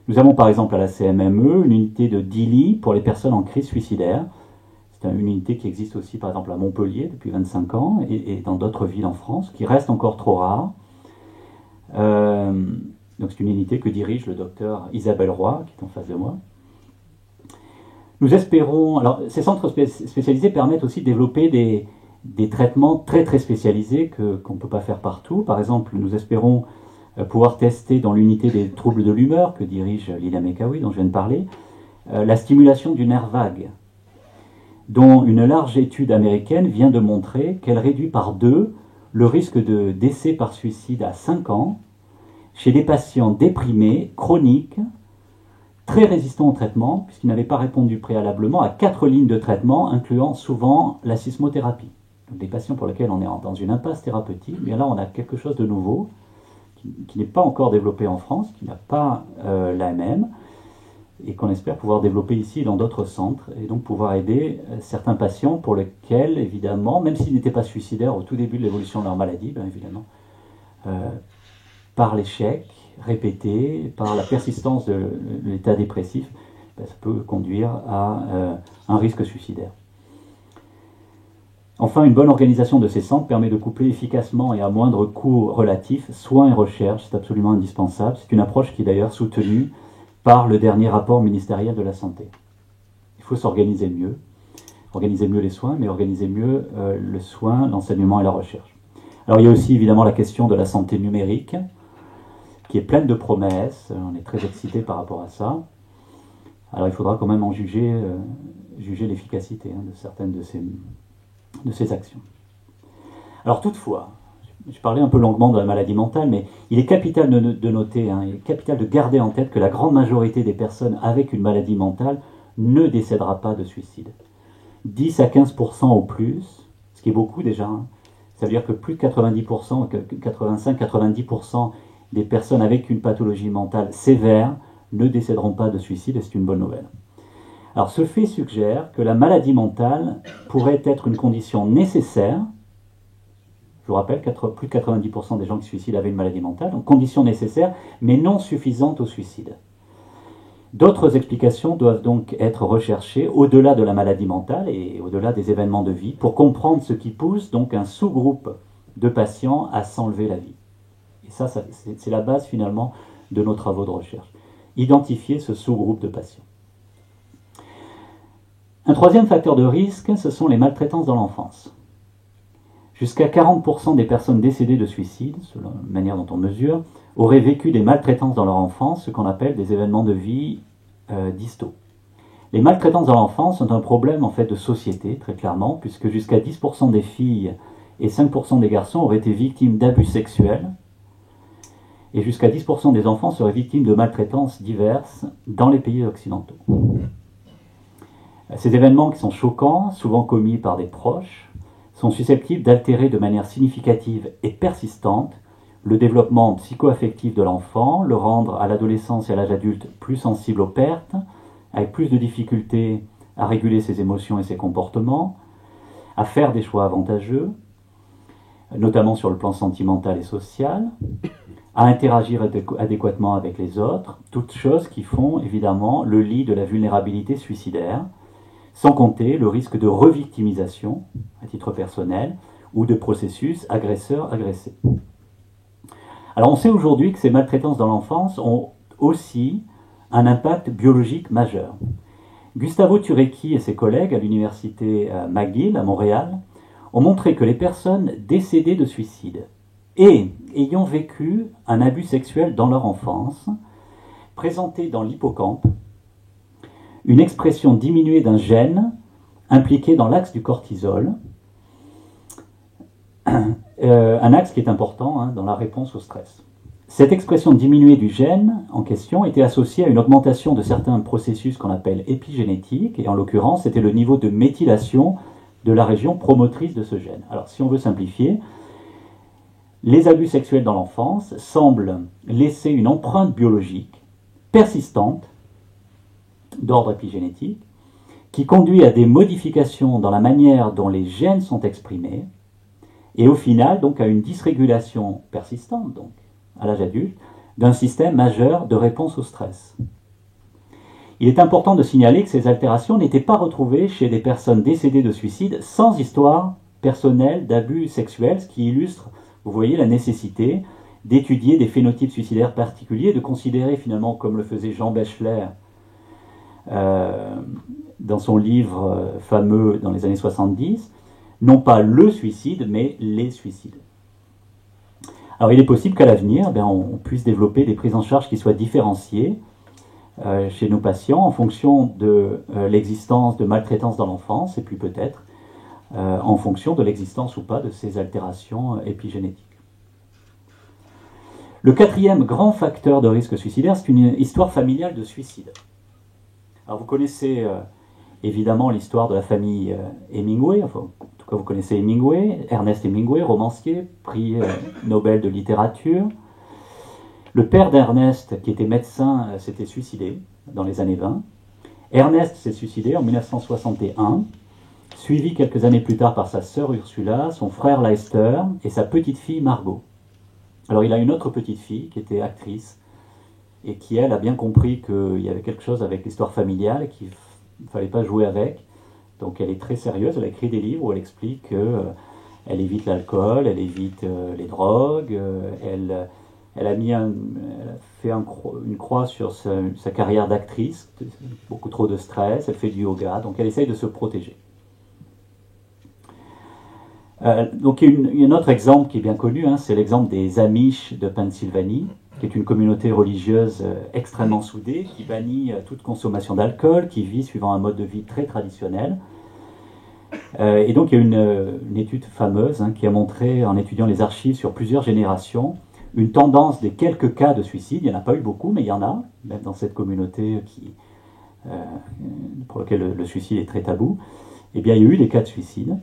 Nous avons par exemple à la CMME une unité de 10 lits pour les personnes en crise suicidaire. C'est une unité qui existe aussi par exemple à Montpellier depuis 25 ans et dans d'autres villes en France, qui reste encore trop rare. Donc c'est une unité que dirige le docteur Isabelle Roy, qui est en face de moi. Nous espérons, alors ces centres spécialisés permettent aussi de développer des traitements très très spécialisés qu'on ne peut pas faire partout. Par exemple, nous espérons pouvoir tester dans l'unité des troubles de l'humeur que dirige Lila Mekawi, dont je viens de parler, la stimulation du nerf vague, dont une large étude américaine vient de montrer qu'elle réduit par 2 le risque de décès par suicide à 5 ans chez des patients déprimés, chroniques, très résistants au traitement, puisqu'ils n'avaient pas répondu préalablement à 4 lignes de traitement, incluant souvent la sismothérapie. Donc des patients pour lesquels on est dans une impasse thérapeutique, bien là on a quelque chose de nouveau, qui n'est pas encore développé en France, qui n'a pas l'AMM, et qu'on espère pouvoir développer ici et dans d'autres centres, et donc pouvoir aider certains patients pour lesquels, évidemment, même s'ils n'étaient pas suicidaires au tout début de l'évolution de leur maladie, bien évidemment, par l'échec répété, par la persistance de l'état dépressif, ça peut conduire à un risque suicidaire. Enfin, une bonne organisation de ces centres permet de coupler efficacement et à moindre coût relatif soins et recherche, c'est absolument indispensable. C'est une approche qui est d'ailleurs soutenue par le dernier rapport ministériel de la santé. Il faut s'organiser mieux les soins, mais organiser mieux le soin, l'enseignement et la recherche. Alors il y a aussi évidemment la question de la santé numérique, qui est pleine de promesses, on est très excités par rapport à ça. Alors il faudra quand même en juger l'efficacité de certaines de ces actions. Alors toutefois, je parlais un peu longuement de la maladie mentale, mais il est capital de noter, il est capital de garder en tête que la grande majorité des personnes avec une maladie mentale ne décédera pas de suicide. 10 à 15% au plus, ce qui est beaucoup déjà, ça veut dire que plus de 90%, 85-90% des personnes avec une pathologie mentale sévère ne décéderont pas de suicide, et c'est une bonne nouvelle. Alors ce fait suggère que la maladie mentale pourrait être une condition nécessaire. Je vous rappelle, plus de 90% des gens qui se suicident avaient une maladie mentale, donc condition nécessaire, mais non suffisante au suicide. D'autres explications doivent donc être recherchées au-delà de la maladie mentale et au-delà des événements de vie pour comprendre ce qui pousse donc un sous-groupe de patients à s'enlever la vie. Et ça c'est la base finalement de nos travaux de recherche. Identifier ce sous-groupe de patients. Un troisième facteur de risque, ce sont les maltraitances dans l'enfance. Jusqu'à 40% des personnes décédées de suicide, selon la manière dont on mesure, auraient vécu des maltraitances dans leur enfance, ce qu'on appelle des événements de vie distaux. Les maltraitances dans l'enfance sont un problème en fait de société, très clairement, puisque jusqu'à 10% des filles et 5% des garçons auraient été victimes d'abus sexuels, et jusqu'à 10% des enfants seraient victimes de maltraitances diverses dans les pays occidentaux. Ces événements qui sont choquants, souvent commis par des proches, sont susceptibles d'altérer de manière significative et persistante le développement psycho-affectif de l'enfant, le rendre à l'adolescence et à l'âge adulte plus sensible aux pertes, avec plus de difficultés à réguler ses émotions et ses comportements, à faire des choix avantageux, notamment sur le plan sentimental et social, à interagir adéquatement avec les autres, toutes choses qui font évidemment le lit de la vulnérabilité suicidaire, sans compter le risque de revictimisation à titre personnel ou de processus agresseur-agressé. Alors on sait aujourd'hui que ces maltraitances dans l'enfance ont aussi un impact biologique majeur. Gustavo Turecki et ses collègues à l'université McGill à Montréal ont montré que les personnes décédées de suicide et ayant vécu un abus sexuel dans leur enfance présentaient dans l'hippocampe une expression diminuée d'un gène impliqué dans l'axe du cortisol, un axe qui est important dans la réponse au stress. Cette expression diminuée du gène en question était associée à une augmentation de certains processus qu'on appelle épigénétiques, et en l'occurrence, c'était le niveau de méthylation de la région promotrice de ce gène. Alors, si on veut simplifier, les abus sexuels dans l'enfance semblent laisser une empreinte biologique persistante d'ordre épigénétique qui conduit à des modifications dans la manière dont les gènes sont exprimés et au final donc à une dysrégulation persistante donc à l'âge adulte d'un système majeur de réponse au stress. Il est important de signaler que ces altérations n'étaient pas retrouvées chez des personnes décédées de suicide sans histoire personnelle d'abus sexuels, ce qui illustre, vous voyez, la nécessité d'étudier des phénotypes suicidaires particuliers, de considérer finalement, comme le faisait Jean Bechler dans son livre fameux dans les années 70, non pas le suicide, mais les suicides. Alors il est possible qu'à l'avenir, on puisse développer des prises en charge qui soient différenciées chez nos patients en fonction de l'existence de maltraitance dans l'enfance, et puis peut-être en fonction de l'existence ou pas de ces altérations épigénétiques. Le quatrième grand facteur de risque suicidaire, c'est une histoire familiale de suicide. Alors vous connaissez évidemment l'histoire de la famille Hemingway, enfin en tout cas vous connaissez Hemingway, Ernest Hemingway, romancier, prix Nobel de littérature. Le père d'Ernest, qui était médecin, s'était suicidé dans les années 20. Ernest s'est suicidé en 1961, suivi quelques années plus tard par sa sœur Ursula, son frère Lester et sa petite-fille Margot. Alors il a une autre petite-fille qui était actrice et qui, elle, a bien compris qu'il y avait quelque chose avec l'histoire familiale et qu'il ne fallait pas jouer avec. Donc elle est très sérieuse, elle a écrit des livres où elle explique qu'elle évite l'alcool, elle évite les drogues, elle a fait une croix sur sa carrière d'actrice, beaucoup trop de stress, elle fait du yoga, donc elle essaye de se protéger. Donc il y a un autre exemple qui est bien connu, c'est l'exemple des Amish de Pennsylvanie, qui est une communauté religieuse extrêmement soudée, qui bannit toute consommation d'alcool, qui vit suivant un mode de vie très traditionnel. Et donc il y a une étude fameuse qui a montré, en étudiant les archives sur plusieurs générations, une tendance des quelques cas de suicide. Il n'y en a pas eu beaucoup, mais il y en a, même dans cette communauté pour laquelle le suicide est très tabou. Eh bien, il y a eu des cas de suicide.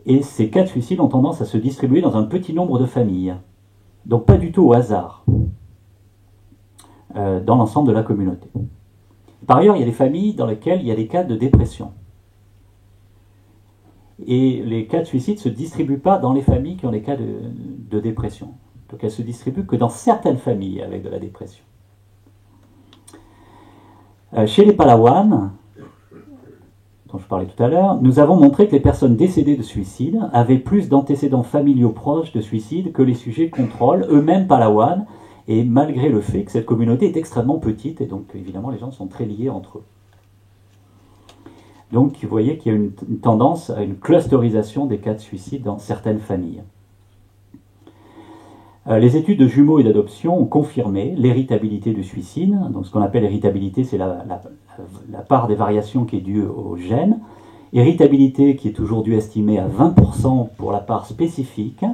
Et ces cas de suicide ont tendance à se distribuer dans un petit nombre de familles. Donc pas du tout au hasard dans l'ensemble de la communauté. Par ailleurs, il y a des familles dans lesquelles il y a des cas de dépression. Et les cas de suicide ne se distribuent pas dans les familles qui ont des cas de dépression. Donc elles se distribuent que dans certaines familles avec de la dépression. Chez les Palawan, dont je parlais tout à l'heure, nous avons montré que les personnes décédées de suicide avaient plus d'antécédents familiaux proches de suicide que les sujets contrôle, eux-mêmes Palawan, et malgré le fait que cette communauté est extrêmement petite, et donc évidemment les gens sont très liés entre eux. Donc vous voyez qu'il y a une tendance à une clusterisation des cas de suicide dans certaines familles. Les études de jumeaux et d'adoption ont confirmé l'héritabilité du suicide. Donc ce qu'on appelle héritabilité, c'est la part des variations qui est due aux gènes. Héritabilité qui est aujourd'hui estimée à 20% pour la part spécifique,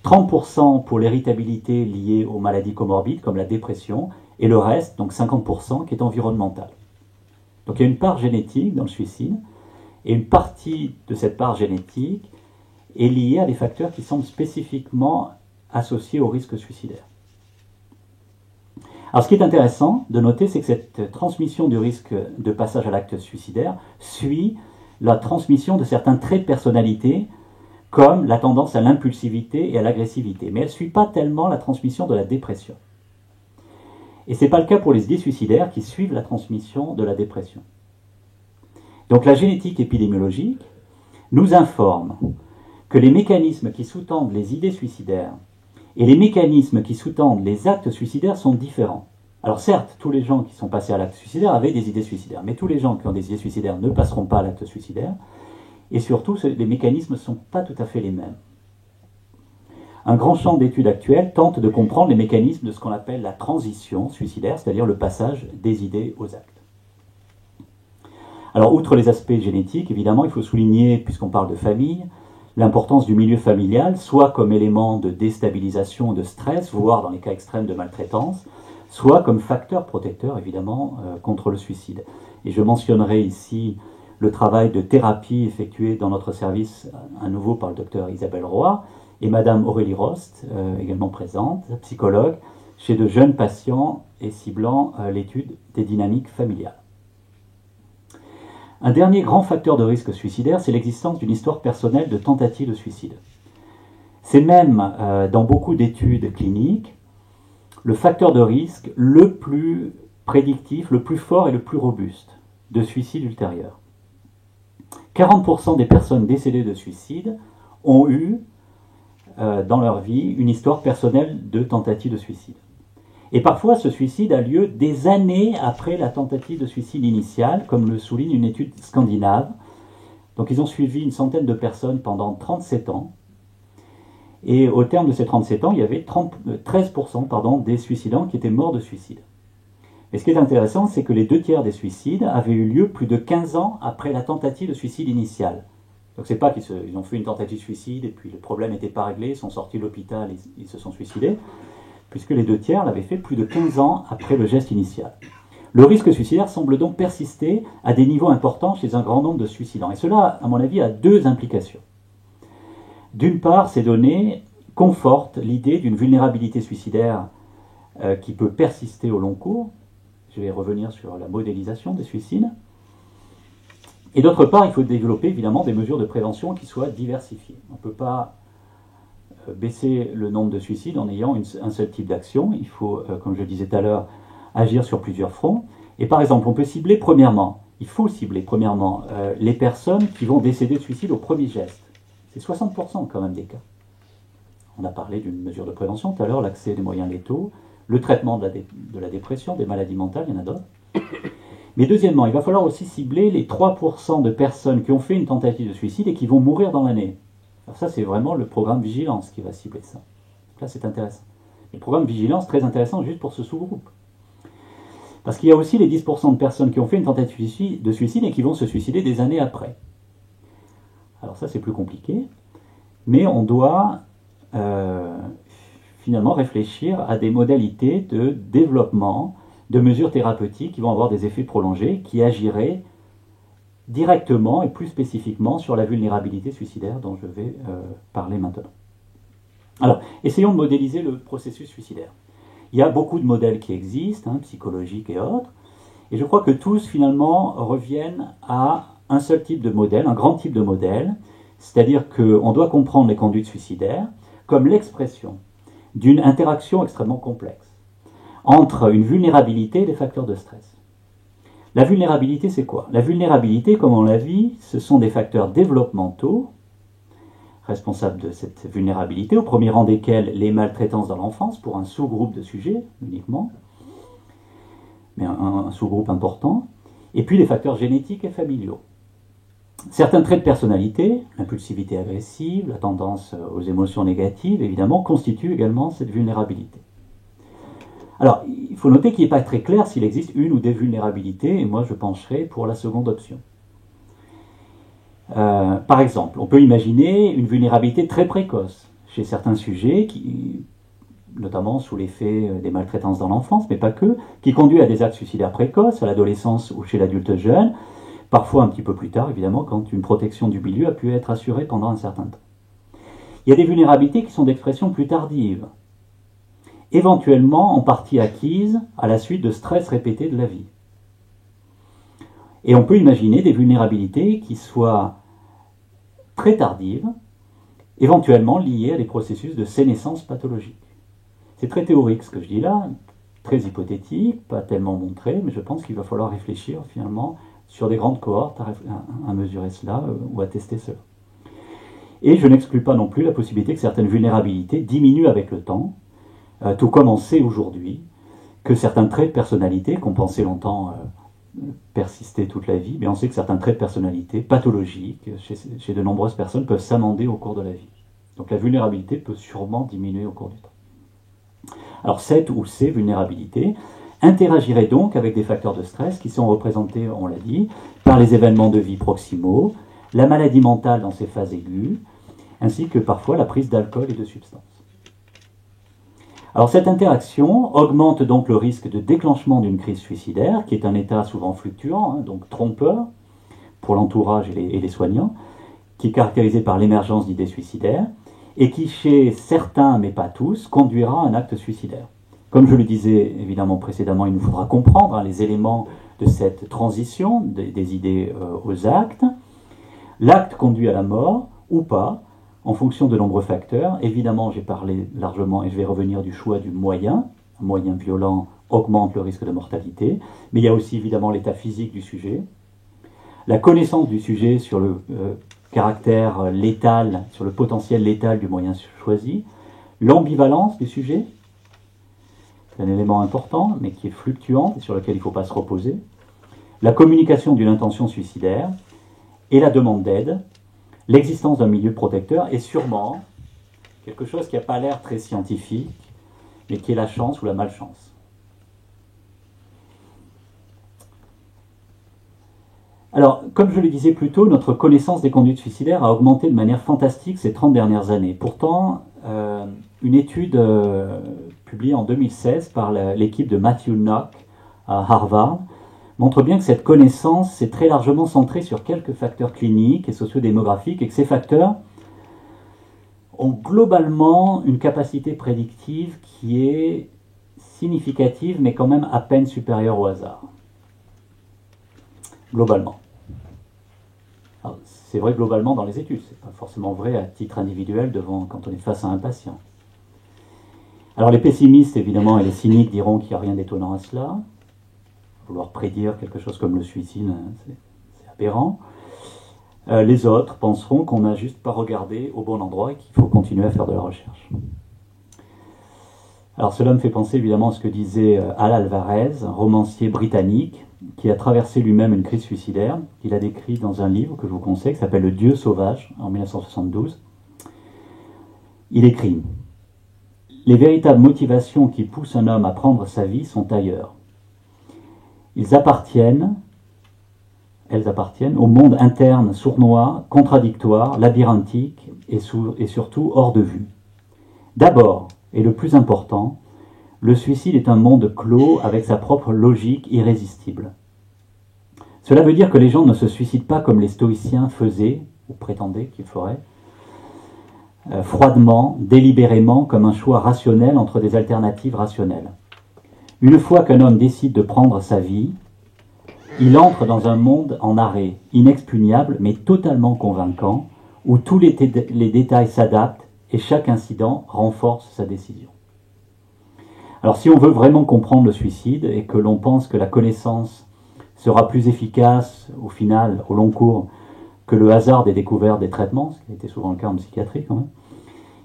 30% pour l'héritabilité liée aux maladies comorbides comme la dépression, et le reste, donc 50%, qui est environnemental. Donc il y a une part génétique dans le suicide, et une partie de cette part génétique est liée à des facteurs qui semblent spécifiquement associés au risque suicidaire. Alors ce qui est intéressant de noter, c'est que cette transmission du risque de passage à l'acte suicidaire suit la transmission de certains traits de personnalité, comme la tendance à l'impulsivité et à l'agressivité, mais elle ne suit pas tellement la transmission de la dépression. Et ce n'est pas le cas pour les idées suicidaires qui suivent la transmission de la dépression. Donc la génétique épidémiologique nous informe que les mécanismes qui sous-tendent les idées suicidaires et les mécanismes qui sous-tendent les actes suicidaires sont différents. Alors certes, tous les gens qui sont passés à l'acte suicidaire avaient des idées suicidaires, mais tous les gens qui ont des idées suicidaires ne passeront pas à l'acte suicidaire, et surtout, les mécanismes ne sont pas tout à fait les mêmes. Un grand champ d'études actuelles tente de comprendre les mécanismes de ce qu'on appelle la transition suicidaire, c'est-à-dire le passage des idées aux actes. Alors, outre les aspects génétiques, évidemment, il faut souligner, puisqu'on parle de famille, l'importance du milieu familial, soit comme élément de déstabilisation, de stress, voire dans les cas extrêmes de maltraitance, soit comme facteur protecteur, évidemment, contre le suicide. Et je mentionnerai ici le travail de thérapie effectué dans notre service, à nouveau par le docteur Isabelle Roy, et Madame Aurélie Rost, également présente, psychologue, chez de jeunes patients et ciblant l'étude des dynamiques familiales. Un dernier grand facteur de risque suicidaire, c'est l'existence d'une histoire personnelle de tentative de suicide. C'est même, dans beaucoup d'études cliniques, le facteur de risque le plus prédictif, le plus fort et le plus robuste de suicide ultérieur. 40% des personnes décédées de suicide ont eu, dans leur vie, une histoire personnelle de tentative de suicide. Et parfois, ce suicide a lieu des années après la tentative de suicide initiale, comme le souligne une étude scandinave. Donc ils ont suivi une centaine de personnes pendant 37 ans. Et au terme de ces 37 ans, il y avait 13% des suicidants qui étaient morts de suicide. Et ce qui est intéressant, c'est que les 2 tiers des suicides avaient eu lieu plus de 15 ans après la tentative de suicide initiale. Donc c'est pas qu'ils ont fait une tentative de suicide et puis le problème n'était pas réglé, ils sont sortis de l'hôpital et ils se sont suicidés, puisque les 2 tiers l'avaient fait plus de 15 ans après le geste initial. Le risque suicidaire semble donc persister à des niveaux importants chez un grand nombre de suicidants. Et cela, à mon avis, a 2 implications. D'une part, ces données confortent l'idée d'une vulnérabilité suicidaire qui peut persister au long cours. Je vais revenir sur la modélisation des suicides. Et d'autre part, il faut développer évidemment des mesures de prévention qui soient diversifiées. On ne peut pas baisser le nombre de suicides en ayant un seul type d'action. Il faut, comme je le disais tout à l'heure, agir sur plusieurs fronts. Et par exemple, il faut cibler premièrement les personnes qui vont décéder de suicide au premier geste. C'est 60% quand même des cas. On a parlé d'une mesure de prévention tout à l'heure, l'accès des moyens létaux, le traitement de la dépression, des maladies mentales, il y en a d'autres. Mais deuxièmement, il va falloir aussi cibler les 3% de personnes qui ont fait une tentative de suicide et qui vont mourir dans l'année. Alors ça, c'est vraiment le programme Vigilance qui va cibler ça. Donc là, c'est intéressant. Le programme Vigilance, très intéressant juste pour ce sous-groupe. Parce qu'il y a aussi les 10% de personnes qui ont fait une tentative de suicide et qui vont se suicider des années après. Alors ça, c'est plus compliqué, mais on doit finalement réfléchir à des modalités de développement de mesures thérapeutiques qui vont avoir des effets prolongés, qui agiraient directement et plus spécifiquement sur la vulnérabilité suicidaire dont je vais parler maintenant. Alors, essayons de modéliser le processus suicidaire. Il y a beaucoup de modèles qui existent, psychologiques et autres, et je crois que tous finalement reviennent à un seul type de modèle, un grand type de modèle, c'est-à-dire qu'on doit comprendre les conduites suicidaires comme l'expression d'une interaction extrêmement complexe entre une vulnérabilité et des facteurs de stress. La vulnérabilité, c'est quoi? La vulnérabilité, comme on l'a vu, ce sont des facteurs développementaux responsables de cette vulnérabilité, au premier rang desquels les maltraitances dans l'enfance, pour un sous-groupe de sujets uniquement, mais un sous-groupe important, et puis les facteurs génétiques et familiaux. Certains traits de personnalité, l'impulsivité agressive, la tendance aux émotions négatives, évidemment, constituent également cette vulnérabilité. Alors, il faut noter qu'il n'est pas très clair s'il existe une ou des vulnérabilités, et moi je pencherai pour la seconde option. Par exemple, on peut imaginer une vulnérabilité très précoce chez certains sujets, notamment sous l'effet des maltraitances dans l'enfance, mais pas que, qui conduit à des actes suicidaires précoces, à l'adolescence ou chez l'adulte jeune, parfois un petit peu plus tard, évidemment, quand une protection du milieu a pu être assurée pendant un certain temps. Il y a des vulnérabilités qui sont d'expression plus tardive, éventuellement en partie acquises à la suite de stress répétés de la vie. Et on peut imaginer des vulnérabilités qui soient très tardives, éventuellement liées à des processus de sénescence pathologique. C'est très théorique ce que je dis là, très hypothétique, pas tellement montré, mais je pense qu'il va falloir réfléchir finalement sur des grandes cohortes à mesurer cela ou à tester cela. Et je n'exclus pas non plus la possibilité que certaines vulnérabilités diminuent avec le temps, tout comme on sait aujourd'hui que certains traits de personnalité qu'on pensait longtemps persister toute la vie, mais on sait que certains traits de personnalité pathologiques chez de nombreuses personnes peuvent s'amender au cours de la vie. Donc la vulnérabilité peut sûrement diminuer au cours du temps. Alors cette ou ces vulnérabilités interagiraient donc avec des facteurs de stress qui sont représentés, on l'a dit, par les événements de vie proximaux, la maladie mentale dans ses phases aiguës, ainsi que parfois la prise d'alcool et de substances. Alors cette interaction augmente donc le risque de déclenchement d'une crise suicidaire, qui est un état souvent fluctuant, donc trompeur pour l'entourage et les soignants, qui est caractérisé par l'émergence d'idées suicidaires, et qui chez certains, mais pas tous, conduira à un acte suicidaire. Comme je le disais évidemment précédemment, il nous faudra comprendre les éléments de cette transition des idées aux actes. L'acte conduit à la mort ou pas, en fonction de nombreux facteurs. Évidemment, j'ai parlé largement, et je vais revenir du choix du moyen. Un moyen violent augmente le risque de mortalité, mais il y a aussi évidemment l'état physique du sujet, la connaissance du sujet sur le caractère létal, sur le potentiel létal du moyen choisi, l'ambivalence du sujet, c'est un élément important, mais qui est fluctuant et sur lequel il ne faut pas se reposer, la communication d'une intention suicidaire et la demande d'aide, l'existence d'un milieu protecteur et sûrement quelque chose qui n'a pas l'air très scientifique, mais qui est la chance ou la malchance. Alors, comme je le disais plus tôt, notre connaissance des conduites suicidaires a augmenté de manière fantastique ces 30 dernières années. Pourtant, une étude publiée en 2016 par l'équipe de Matthew Nock à Harvard montre bien que cette connaissance s'est très largement centrée sur quelques facteurs cliniques et sociodémographiques et que ces facteurs ont globalement une capacité prédictive qui est significative mais quand même à peine supérieure au hasard. Globalement. C'est vrai globalement dans les études, c'est pas forcément vrai à titre individuel quand on est face à un patient. Alors les pessimistes évidemment et les cyniques diront qu'il n'y a rien d'étonnant à cela. Vouloir prédire quelque chose comme le suicide, c'est aberrant. Les autres penseront qu'on n'a juste pas regardé au bon endroit et qu'il faut continuer à faire de la recherche. Alors cela me fait penser évidemment à ce que disait Al Alvarez, un romancier britannique, qui a traversé lui-même une crise suicidaire, qu'il a décrit dans un livre que je vous conseille, qui s'appelle Le Dieu sauvage, en 1972. Il écrit « Les véritables motivations qui poussent un homme à prendre sa vie sont ailleurs. Ils appartiennent elles appartiennent au monde interne sournois, contradictoire, labyrinthique et surtout hors de vue. D'abord, et le plus important, le suicide est un monde clos avec sa propre logique irrésistible. Cela veut dire que les gens ne se suicident pas comme les stoïciens faisaient, ou prétendaient qu'ils feraient, froidement, délibérément, comme un choix rationnel entre des alternatives rationnelles. Une fois qu'un homme décide de prendre sa vie, il entre dans un monde en arrêt, inexpugnable mais totalement convaincant, où tous les détails s'adaptent et chaque incident renforce sa décision. Alors si on veut vraiment comprendre le suicide et que l'on pense que la connaissance sera plus efficace au final, au long cours, que le hasard des découvertes des traitements, ce qui était souvent le cas en psychiatrie quand même,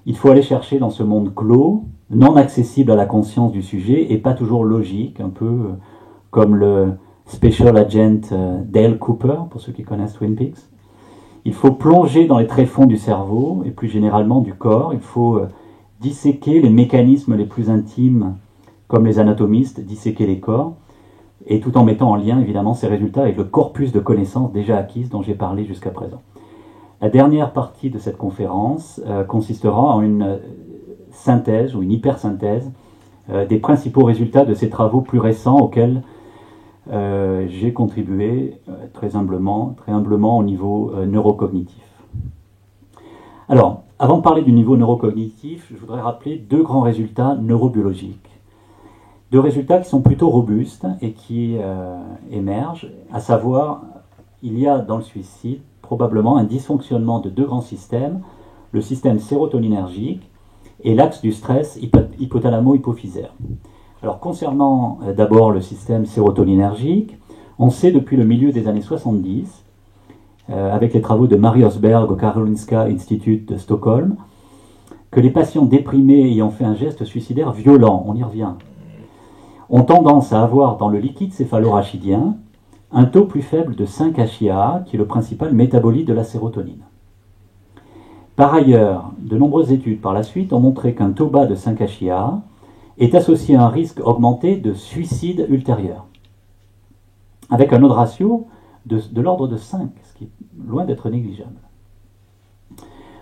il faut aller chercher dans ce monde clos, non accessible à la conscience du sujet et pas toujours logique, un peu comme le Special Agent Dale Cooper, pour ceux qui connaissent Twin Peaks. Il faut plonger dans les tréfonds du cerveau et plus généralement du corps. Il faut disséquer les mécanismes les plus intimes, comme les anatomistes, disséquer les corps, et tout en mettant en lien évidemment ces résultats avec le corpus de connaissances déjà acquises dont j'ai parlé jusqu'à présent. La dernière partie de cette conférence consistera en une synthèse ou une hypersynthèse des principaux résultats de ces travaux plus récents auxquels j'ai contribué très humblement au niveau neurocognitif. Alors, avant de parler du niveau neurocognitif, je voudrais rappeler deux grands résultats neurobiologiques. Deux résultats qui sont plutôt robustes et qui émergent, à savoir, il y a dans le suicide probablement un dysfonctionnement de deux grands systèmes, le système sérotoninergique et l'axe du stress hypothalamo-hypophysaire. Alors concernant d'abord le système sérotoninergique, on sait depuis le milieu des années 70, avec les travaux de Mari Osberg au Karolinska Institute de Stockholm, que les patients déprimés ayant fait un geste suicidaire violent, on y revient, ont tendance à avoir dans le liquide céphalorachidien un taux plus faible de 5-HIAA, qui est le principal métabolite de la sérotonine. Par ailleurs, de nombreuses études par la suite ont montré qu'un taux bas de 5-HIAA est associé à un risque augmenté de suicide ultérieur, avec un autre ratio de l'ordre de 5, ce qui est loin d'être négligeable.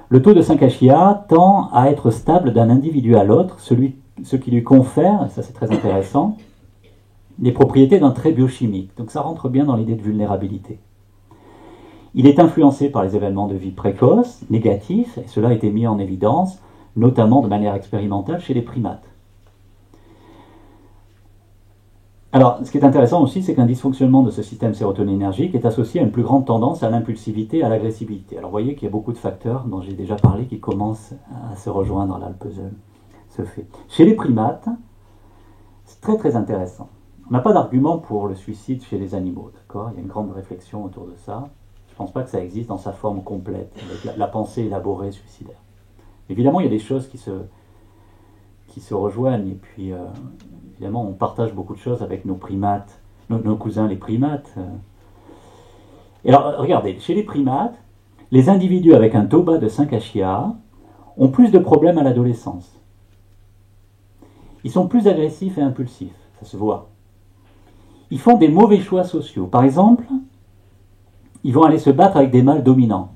Le taux de 5-HIAA tend à être stable d'un individu à l'autre, ce qui lui confère, et ça c'est très intéressant, des propriétés d'un trait biochimique. Donc ça rentre bien dans l'idée de vulnérabilité. Il est influencé par les événements de vie précoces, négatifs, et cela a été mis en évidence, notamment de manière expérimentale chez les primates. Alors, ce qui est intéressant aussi, c'est qu'un dysfonctionnement de ce système sérotoninergique est associé à une plus grande tendance à l'impulsivité et à l'agressivité. Alors, vous voyez qu'il y a beaucoup de facteurs dont j'ai déjà parlé qui commencent à se rejoindre là, le puzzle se fait. Chez les primates, c'est très très intéressant. On n'a pas d'argument pour le suicide chez les animaux, d'accord ? Il y a une grande réflexion autour de ça. Je ne pense pas que ça existe dans sa forme complète, avec la pensée élaborée suicidaire. Évidemment, il y a des choses qui se rejoignent, et puis évidemment, on partage beaucoup de choses avec nos primates, nos cousins les primates. Et alors, regardez, chez les primates, les individus avec un taux bas de 5-HIAA ont plus de problèmes à l'adolescence. Ils sont plus agressifs et impulsifs, ça se voit. Ils font des mauvais choix sociaux. Par exemple, ils vont aller se battre avec des mâles dominants.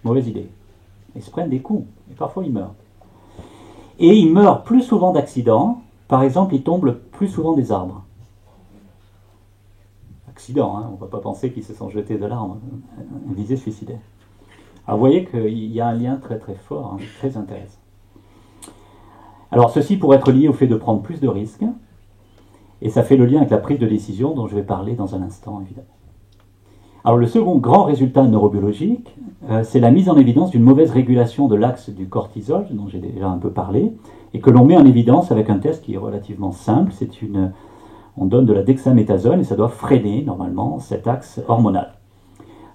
Mauvaise idée. Ils se prennent des coups, et parfois ils meurent. Et ils meurent plus souvent d'accidents. Par exemple, ils tombent plus souvent des arbres. Accident, hein, on ne va pas penser qu'ils se sont jetés de l'arbre, un visée suicidaire. Alors vous voyez qu'il y a un lien très très fort, hein, très intéressant. Alors ceci pourrait être lié au fait de prendre plus de risques, et ça fait le lien avec la prise de décision dont je vais parler dans un instant, évidemment. Alors le second grand résultat neurobiologique, c'est la mise en évidence d'une mauvaise régulation de l'axe du cortisol, dont j'ai déjà un peu parlé, et que l'on met en évidence avec un test qui est relativement simple. On donne de la dexaméthasone et ça doit freiner normalement cet axe hormonal.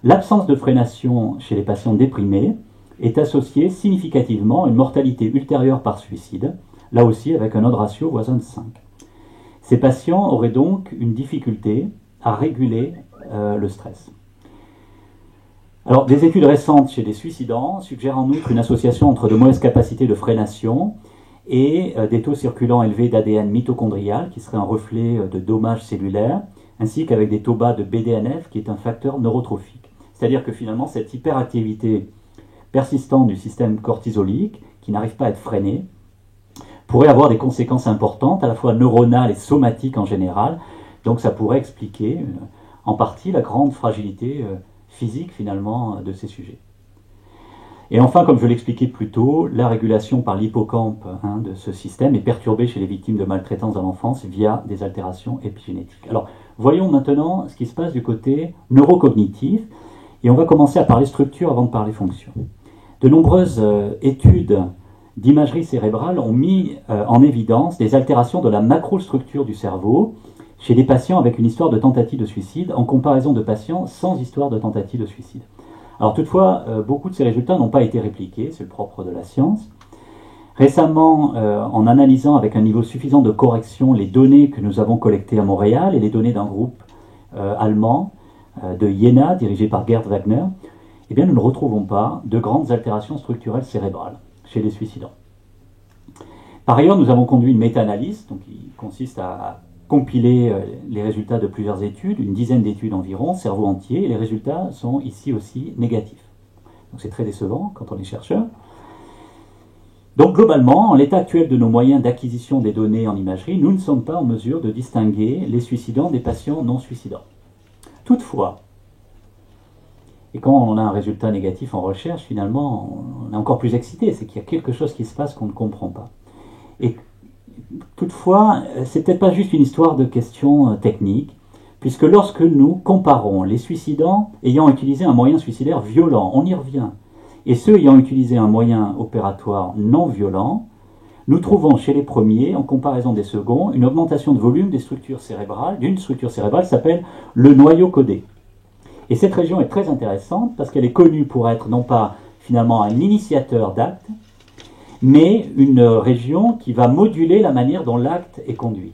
L'absence de freination chez les patients déprimés est associée significativement à une mortalité ultérieure par suicide, là aussi avec un autre ratio voisin de 5. Ces patients auraient donc une difficulté à réguler le stress. Alors, des études récentes chez les suicidants suggèrent en outre une association entre de mauvaises capacités de freination et des taux circulants élevés d'ADN mitochondrial, qui serait un reflet de dommages cellulaires, ainsi qu'avec des taux bas de BDNF, qui est un facteur neurotrophique. C'est-à-dire que finalement, cette hyperactivité persistante du système cortisolique, qui n'arrive pas à être freinée, pourrait avoir des conséquences importantes, à la fois neuronales et somatiques en général. Donc ça pourrait expliquer en partie la grande fragilité physique finalement de ces sujets. Et enfin, comme je l'expliquais plus tôt, la régulation par l'hippocampe de ce système est perturbée chez les victimes de maltraitance dans l'enfance via des altérations épigénétiques. Alors, voyons maintenant ce qui se passe du côté neurocognitif, et on va commencer à parler structure avant de parler fonction. De nombreuses études d'imagerie cérébrale ont mis en évidence des altérations de la macrostructure du cerveau chez des patients avec une histoire de tentative de suicide en comparaison de patients sans histoire de tentative de suicide. Alors toutefois, beaucoup de ces résultats n'ont pas été répliqués, c'est le propre de la science. Récemment, en analysant avec un niveau suffisant de correction les données que nous avons collectées à Montréal et les données d'un groupe allemand de Jena, dirigé par Gerd Wagner, eh bien, nous ne retrouvons pas de grandes altérations structurelles cérébrales chez les suicidants. Par ailleurs, nous avons conduit une méta-analyse, donc qui consiste à compiler les résultats de plusieurs études, une dizaine d'études environ, cerveau entier, et les résultats sont ici aussi négatifs. Donc c'est très décevant quand on est chercheur. Donc globalement, en l'état actuel de nos moyens d'acquisition des données en imagerie, nous ne sommes pas en mesure de distinguer les suicidants des patients non suicidants. Toutefois, et quand on a un résultat négatif en recherche, finalement, on est encore plus excité, c'est qu'il y a quelque chose qui se passe qu'on ne comprend pas. Et toutefois, c'est peut-être pas juste une histoire de questions techniques, puisque lorsque nous comparons les suicidants ayant utilisé un moyen suicidaire violent, on y revient, et ceux ayant utilisé un moyen opératoire non violent, nous trouvons chez les premiers, en comparaison des seconds, une augmentation de volume des structures cérébrales, d'une structure cérébrale qui s'appelle le noyau codé. Et cette région est très intéressante parce qu'elle est connue pour être non pas finalement un initiateur d'acte, mais une région qui va moduler la manière dont l'acte est conduit.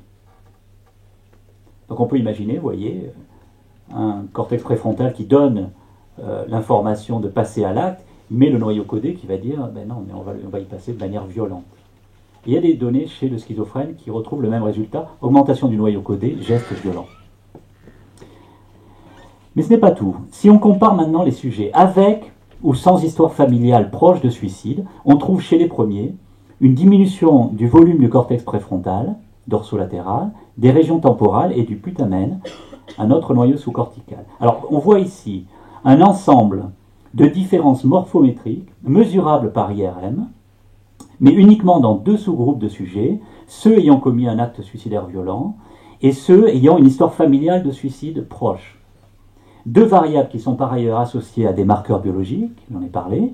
Donc on peut imaginer, vous voyez, un cortex préfrontal qui donne l'information de passer à l'acte, mais le noyau codé qui va dire ben non, mais on va y passer de manière violente. Et il y a des données chez le schizophrène qui retrouvent le même résultat, augmentation du noyau codé, geste violent. Mais ce n'est pas tout. Si on compare maintenant les sujets avec ou sans histoire familiale proche de suicide, on trouve chez les premiers une diminution du volume du cortex préfrontal, dorsolatéral, des régions temporales et du putamen, un autre noyau sous-cortical. Alors, on voit ici un ensemble de différences morphométriques mesurables par IRM, mais uniquement dans deux sous-groupes de sujets, ceux ayant commis un acte suicidaire violent et ceux ayant une histoire familiale de suicide proche. Deux variables qui sont par ailleurs associées à des marqueurs biologiques, j'en ai parlé,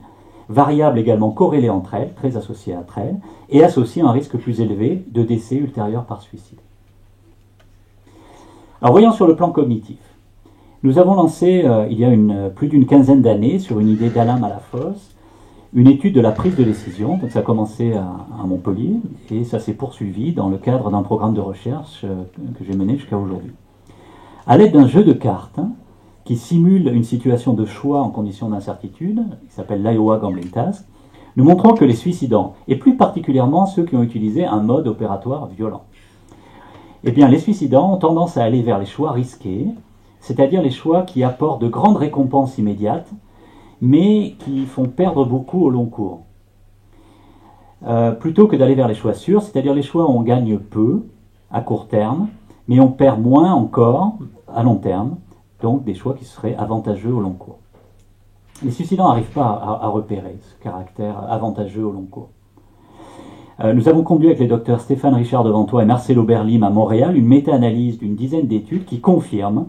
variables également corrélées entre elles, très associées entre elles, et associées à un risque plus élevé de décès ultérieur par suicide. Alors voyons sur le plan cognitif. Nous avons lancé, il y a plus d'une quinzaine d'années, sur une idée d'Alain Malafosse, une étude de la prise de décision. Donc ça a commencé à Montpellier, et ça s'est poursuivi dans le cadre d'un programme de recherche que j'ai mené jusqu'à aujourd'hui. À l'aide d'un jeu de cartes, qui simule une situation de choix en conditions d'incertitude, qui s'appelle l'Iowa Gambling Task, nous montrons que les suicidants, et plus particulièrement ceux qui ont utilisé un mode opératoire violent, eh bien les suicidants ont tendance à aller vers les choix risqués, c'est-à-dire les choix qui apportent de grandes récompenses immédiates, mais qui font perdre beaucoup au long cours. Plutôt que d'aller vers les choix sûrs, c'est-à-dire les choix où on gagne peu à court terme, mais on perd moins encore à long terme, donc des choix qui seraient avantageux au long cours. Les suicidants n'arrivent pas à repérer ce caractère avantageux au long cours. Nous avons conduit avec les docteurs Stéphane Richard Devantois et Marcelo Berlim à Montréal une méta-analyse d'une dizaine d'études qui confirment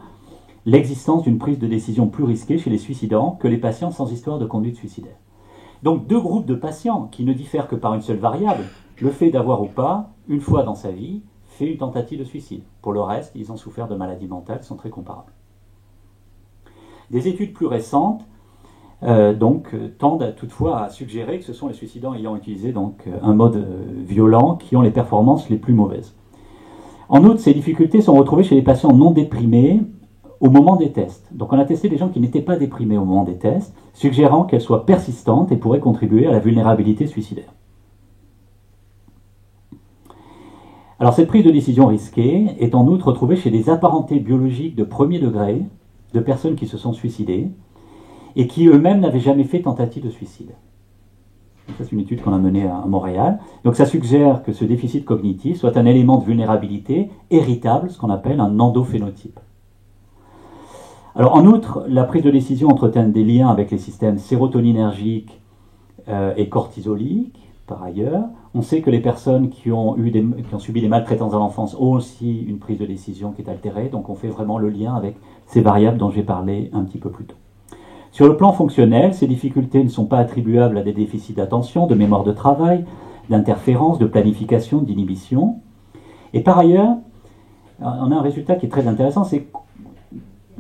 l'existence d'une prise de décision plus risquée chez les suicidants que les patients sans histoire de conduite suicidaire. Donc deux groupes de patients qui ne diffèrent que par une seule variable, le fait d'avoir ou pas, une fois dans sa vie, fait une tentative de suicide. Pour le reste, ils ont souffert de maladies mentales qui sont très comparables. Des études plus récentes tendent toutefois à suggérer que ce sont les suicidants ayant utilisé un mode violent qui ont les performances les plus mauvaises. En outre, ces difficultés sont retrouvées chez les patients non déprimés au moment des tests. Donc on a testé des gens qui n'étaient pas déprimés au moment des tests, suggérant qu'elles soient persistantes et pourraient contribuer à la vulnérabilité suicidaire. Alors cette prise de décision risquée est en outre retrouvée chez des apparentés biologiques de premier degré de personnes qui se sont suicidées et qui eux-mêmes n'avaient jamais fait tentative de suicide. Ça, c'est une étude qu'on a menée à Montréal. Donc ça suggère que ce déficit cognitif soit un élément de vulnérabilité héritable, ce qu'on appelle un endophénotype. Alors en outre, la prise de décision entretient des liens avec les systèmes sérotoninergiques et cortisoliques. Par ailleurs, on sait que les personnes qui ont subi des maltraitances à l'enfance ont aussi une prise de décision qui est altérée, donc on fait vraiment le lien avec ces variables dont j'ai parlé un petit peu plus tôt. Sur le plan fonctionnel, ces difficultés ne sont pas attribuables à des déficits d'attention, de mémoire de travail, d'interférence, de planification, d'inhibition. Et par ailleurs, on a un résultat qui est très intéressant, c'est que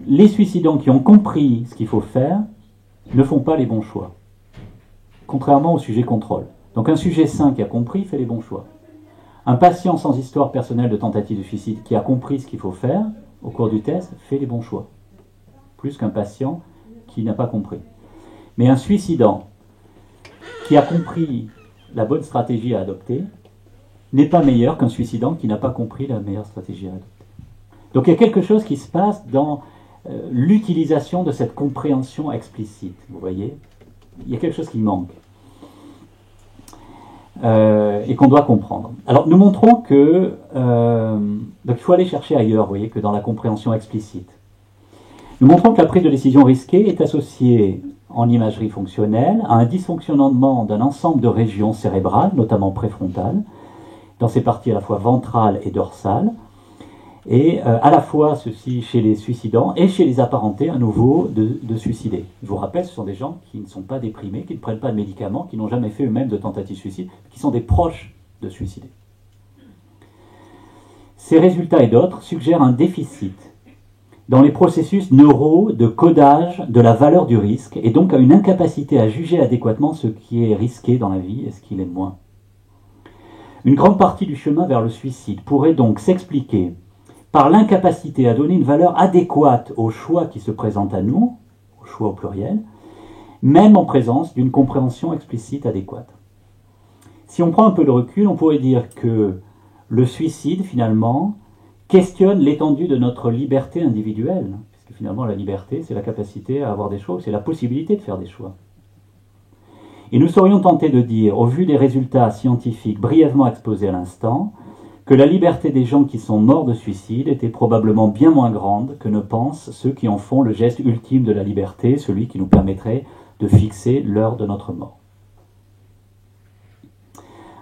les suicidants qui ont compris ce qu'il faut faire ne font pas les bons choix, contrairement au sujet contrôle. Donc un sujet sain qui a compris fait les bons choix. Un patient sans histoire personnelle de tentative de suicide qui a compris ce qu'il faut faire au cours du test fait les bons choix, plus qu'un patient qui n'a pas compris. Mais un suicidant qui a compris la bonne stratégie à adopter n'est pas meilleur qu'un suicidant qui n'a pas compris la meilleure stratégie à adopter. Donc il y a quelque chose qui se passe dans l'utilisation de cette compréhension explicite. Vous voyez, il y a quelque chose qui manque. Et qu'on doit comprendre. Alors nous montrons que donc il faut aller chercher ailleurs, vous voyez, que dans la compréhension explicite. Nous montrons que la prise de décision risquée est associée en imagerie fonctionnelle à un dysfonctionnement d'un ensemble de régions cérébrales, notamment préfrontales, dans ses parties à la fois ventrales et dorsales, et à la fois ceci chez les suicidants et chez les apparentés à nouveau de suicider. Je vous rappelle, ce sont des gens qui ne sont pas déprimés, qui ne prennent pas de médicaments, qui n'ont jamais fait eux-mêmes de tentative de suicide, qui sont des proches de suicider. Ces résultats et d'autres suggèrent un déficit dans les processus neuraux de codage de la valeur du risque et donc à une incapacité à juger adéquatement ce qui est risqué dans la vie et ce qui l'est moins. Une grande partie du chemin vers le suicide pourrait donc s'expliquer par l'incapacité à donner une valeur adéquate aux choix qui se présentent à nous, aux choix au pluriel, même en présence d'une compréhension explicite adéquate. Si on prend un peu de recul, on pourrait dire que le suicide, finalement, questionne l'étendue de notre liberté individuelle, puisque finalement la liberté, c'est la capacité à avoir des choix, c'est la possibilité de faire des choix. Et nous serions tentés de dire, au vu des résultats scientifiques brièvement exposés à l'instant, que la liberté des gens qui sont morts de suicide était probablement bien moins grande que ne pensent ceux qui en font le geste ultime de la liberté, celui qui nous permettrait de fixer l'heure de notre mort.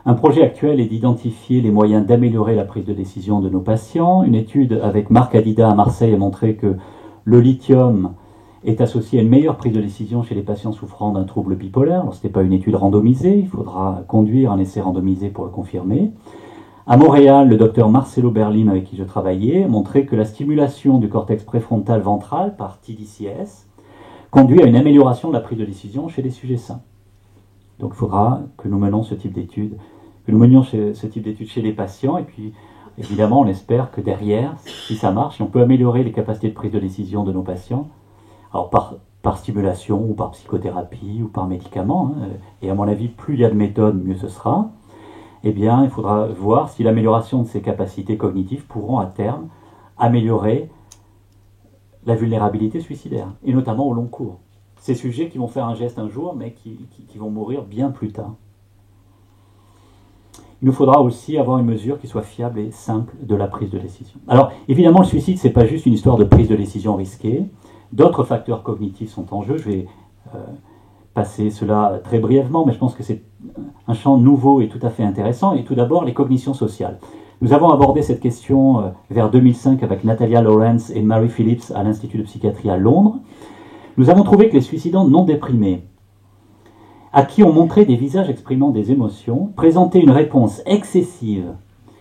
Un projet actuel est d'identifier les moyens d'améliorer la prise de décision de nos patients. Une étude avec Marc Adida à Marseille a montré que le lithium est associé à une meilleure prise de décision chez les patients souffrant d'un trouble bipolaire. Alors, ce n'était pas une étude randomisée, il faudra conduire un essai randomisé pour le confirmer. À Montréal, le docteur Marcelo Berlim, avec qui je travaillais, montrait que la stimulation du cortex préfrontal ventral par TDCS conduit à une amélioration de la prise de décision chez les sujets sains. Donc il faudra que nous menions ce type d'études, chez les patients, et puis évidemment on espère que derrière, si ça marche, on peut améliorer les capacités de prise de décision de nos patients, alors par stimulation ou par psychothérapie ou par médicaments, et à mon avis, plus il y a de méthodes, mieux ce sera. Eh bien, il faudra voir si l'amélioration de ces capacités cognitives pourront à terme améliorer la vulnérabilité suicidaire, et notamment au long cours. Ces sujets qui vont faire un geste un jour, mais qui vont mourir bien plus tard. Il nous faudra aussi avoir une mesure qui soit fiable et simple de la prise de décision. Alors, évidemment, le suicide, ce n'est pas juste une histoire de prise de décision risquée. D'autres facteurs cognitifs sont en jeu. Je vais passer cela très brièvement, mais je pense que c'est un champ nouveau et tout à fait intéressant. Et tout d'abord, les cognitions sociales. Nous avons abordé cette question vers 2005 avec Natalia Lawrence et Mary Phillips à l'Institut de psychiatrie à Londres. Nous avons trouvé que les suicidants non déprimés, à qui on montrait des visages exprimant des émotions, présentaient une réponse excessive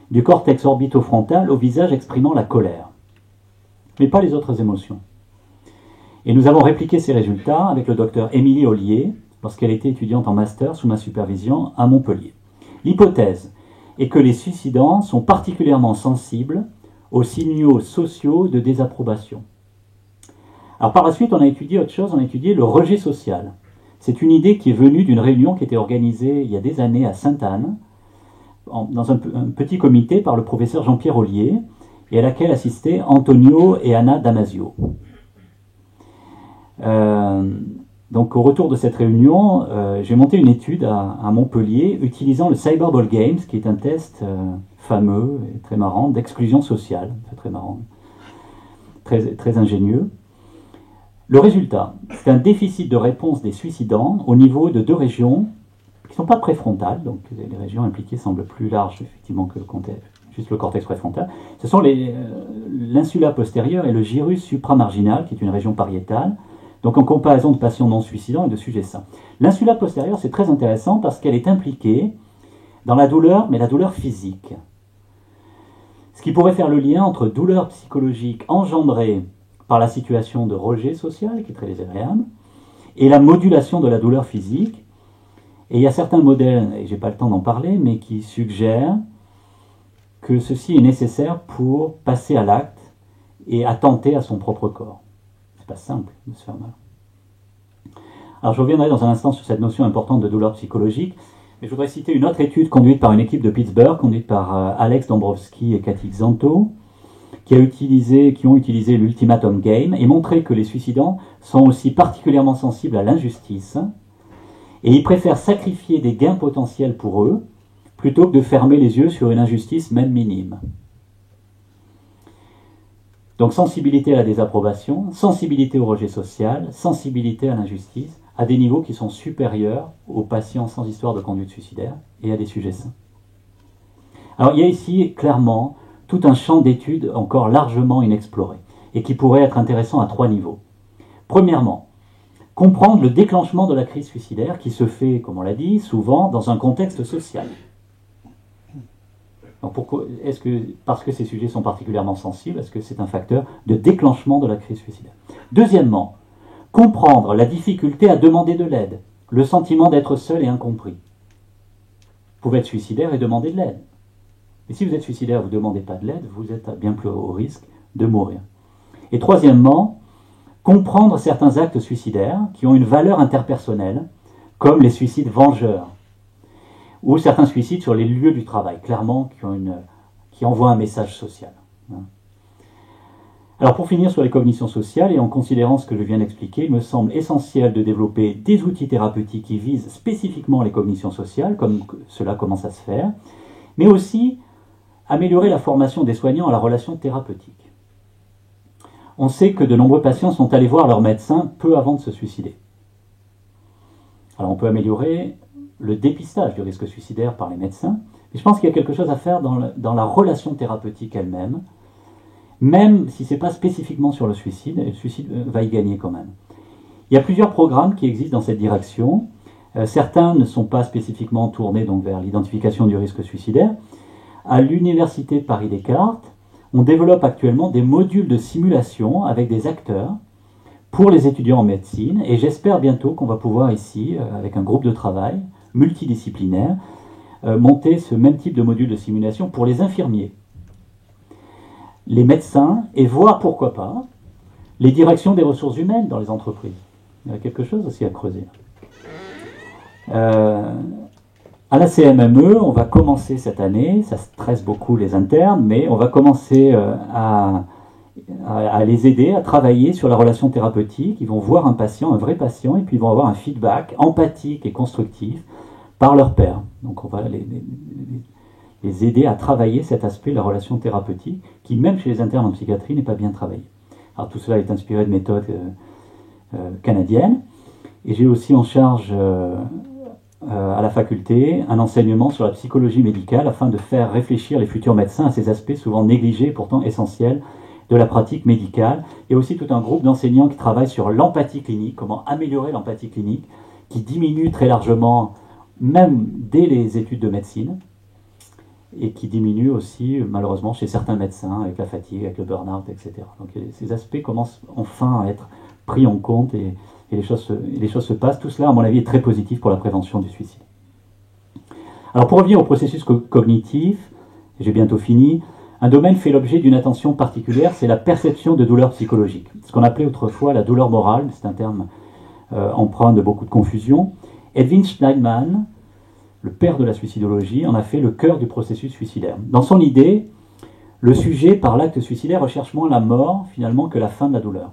du cortex orbitofrontal au visage exprimant la colère, mais pas les autres émotions. Et nous avons répliqué ces résultats avec le docteur Émilie Ollier, lorsqu'elle était étudiante en master sous ma supervision à Montpellier. L'hypothèse est que les suicidants sont particulièrement sensibles aux signaux sociaux de désapprobation. Alors par la suite, on a étudié autre chose, on a étudié le rejet social. C'est une idée qui est venue d'une réunion qui était organisée il y a des années à Sainte-Anne, dans un petit comité par le professeur Jean-Pierre Ollier, et à laquelle assistaient Antonio et Anna Damasio. Donc au retour de cette réunion, j'ai monté une étude à Montpellier utilisant le Cyberball Games, qui est un test fameux et très marrant d'exclusion sociale. C'est très marrant, très ingénieux. Le résultat, c'est un déficit de réponse des suicidants au niveau de 2 régions qui ne sont pas préfrontales, donc les régions impliquées semblent plus larges effectivement que juste le cortex préfrontal. Ce sont l'insula postérieure et le gyrus supramarginal, qui est une région pariétale, donc en comparaison de patients non suicidants et de sujets sains. L'insula postérieure, c'est très intéressant parce qu'elle est impliquée dans la douleur, mais la douleur physique. Ce qui pourrait faire le lien entre douleur psychologique engendrée par la situation de rejet social, qui est très désagréable, et la modulation de la douleur physique. Et il y a certains modèles, et je n'ai pas le temps d'en parler, mais qui suggèrent que ceci est nécessaire pour passer à l'acte et attenter à son propre corps. C'est pas simple de se faire mal. Alors je reviendrai dans un instant sur cette notion importante de douleur psychologique, mais je voudrais citer une autre étude conduite par une équipe de Pittsburgh, conduite par Alex Dombrowski et Cathy Xanto, qui ont utilisé l'Ultimatum Game et montré que les suicidants sont aussi particulièrement sensibles à l'injustice, et ils préfèrent sacrifier des gains potentiels pour eux plutôt que de fermer les yeux sur une injustice même minime. Donc sensibilité à la désapprobation, sensibilité au rejet social, sensibilité à l'injustice, à des niveaux qui sont supérieurs aux patients sans histoire de conduite suicidaire et à des sujets sains. Alors il y a ici clairement tout un champ d'études encore largement inexploré et qui pourrait être intéressant à 3 niveaux. Premièrement, comprendre le déclenchement de la crise suicidaire qui se fait, comme on l'a dit, souvent dans un contexte social. Donc pourquoi, parce que ces sujets sont particulièrement sensibles, est-ce que c'est un facteur de déclenchement de la crise suicidaire? Deuxièmement, comprendre la difficulté à demander de l'aide, le sentiment d'être seul et incompris. Vous pouvez être suicidaire et demander de l'aide. Et si vous êtes suicidaire et vous ne demandez pas de l'aide, vous êtes bien plus au risque de mourir. Et troisièmement, comprendre certains actes suicidaires qui ont une valeur interpersonnelle, comme les suicides vengeurs, ou certains suicides sur les lieux du travail, clairement, qui envoient un message social. Alors pour finir sur les cognitions sociales, et en considérant ce que je viens d'expliquer, il me semble essentiel de développer des outils thérapeutiques qui visent spécifiquement les cognitions sociales, comme cela commence à se faire, mais aussi améliorer la formation des soignants à la relation thérapeutique. On sait que de nombreux patients sont allés voir leur médecin peu avant de se suicider. Alors on peut améliorer le dépistage du risque suicidaire par les médecins, mais je pense qu'il y a quelque chose à faire dans la relation thérapeutique elle-même, même si ce n'est pas spécifiquement sur le suicide va y gagner quand même. Il y a plusieurs programmes qui existent dans cette direction. Certains ne sont pas spécifiquement tournés donc, vers l'identification du risque suicidaire. À l'université Paris-Descartes, on développe actuellement des modules de simulation avec des acteurs pour les étudiants en médecine, et j'espère bientôt qu'on va pouvoir ici, avec un groupe de travail multidisciplinaire, monter ce même type de module de simulation pour les infirmiers, les médecins, et voir, pourquoi pas, les directions des ressources humaines dans les entreprises. Il y a quelque chose aussi à creuser. À la CMME, on va commencer cette année, ça stresse beaucoup les internes, mais on va commencer à les aider à travailler sur la relation thérapeutique. Ils vont voir un patient, un vrai patient, et puis ils vont avoir un feedback empathique et constructif par leur père. Donc on va les aider à travailler cet aspect de la relation thérapeutique, qui même chez les internes en psychiatrie n'est pas bien travaillé. Alors tout cela est inspiré de méthodes canadiennes, et j'ai aussi en charge à la faculté un enseignement sur la psychologie médicale afin de faire réfléchir les futurs médecins à ces aspects souvent négligés et pourtant essentiels de la pratique médicale, et aussi tout un groupe d'enseignants qui travaillent sur l'empathie clinique, comment améliorer l'empathie clinique, qui diminue très largement même dès les études de médecine, et qui diminue aussi malheureusement chez certains médecins avec la fatigue, avec le burn-out, etc. Donc ces aspects commencent enfin à être pris en compte, et les choses se passent. Tout cela, à mon avis, est très positif pour la prévention du suicide. Alors pour revenir au processus cognitif, j'ai bientôt fini, un domaine fait l'objet d'une attention particulière, c'est la perception de douleur psychologique. Ce qu'on appelait autrefois la douleur morale, c'est un terme empreint de beaucoup de confusion. Edwin Schneidman le père de la suicidologie, en a fait le cœur du processus suicidaire. Dans son idée, le sujet, par l'acte suicidaire, recherche moins la mort, finalement, que la fin de la douleur.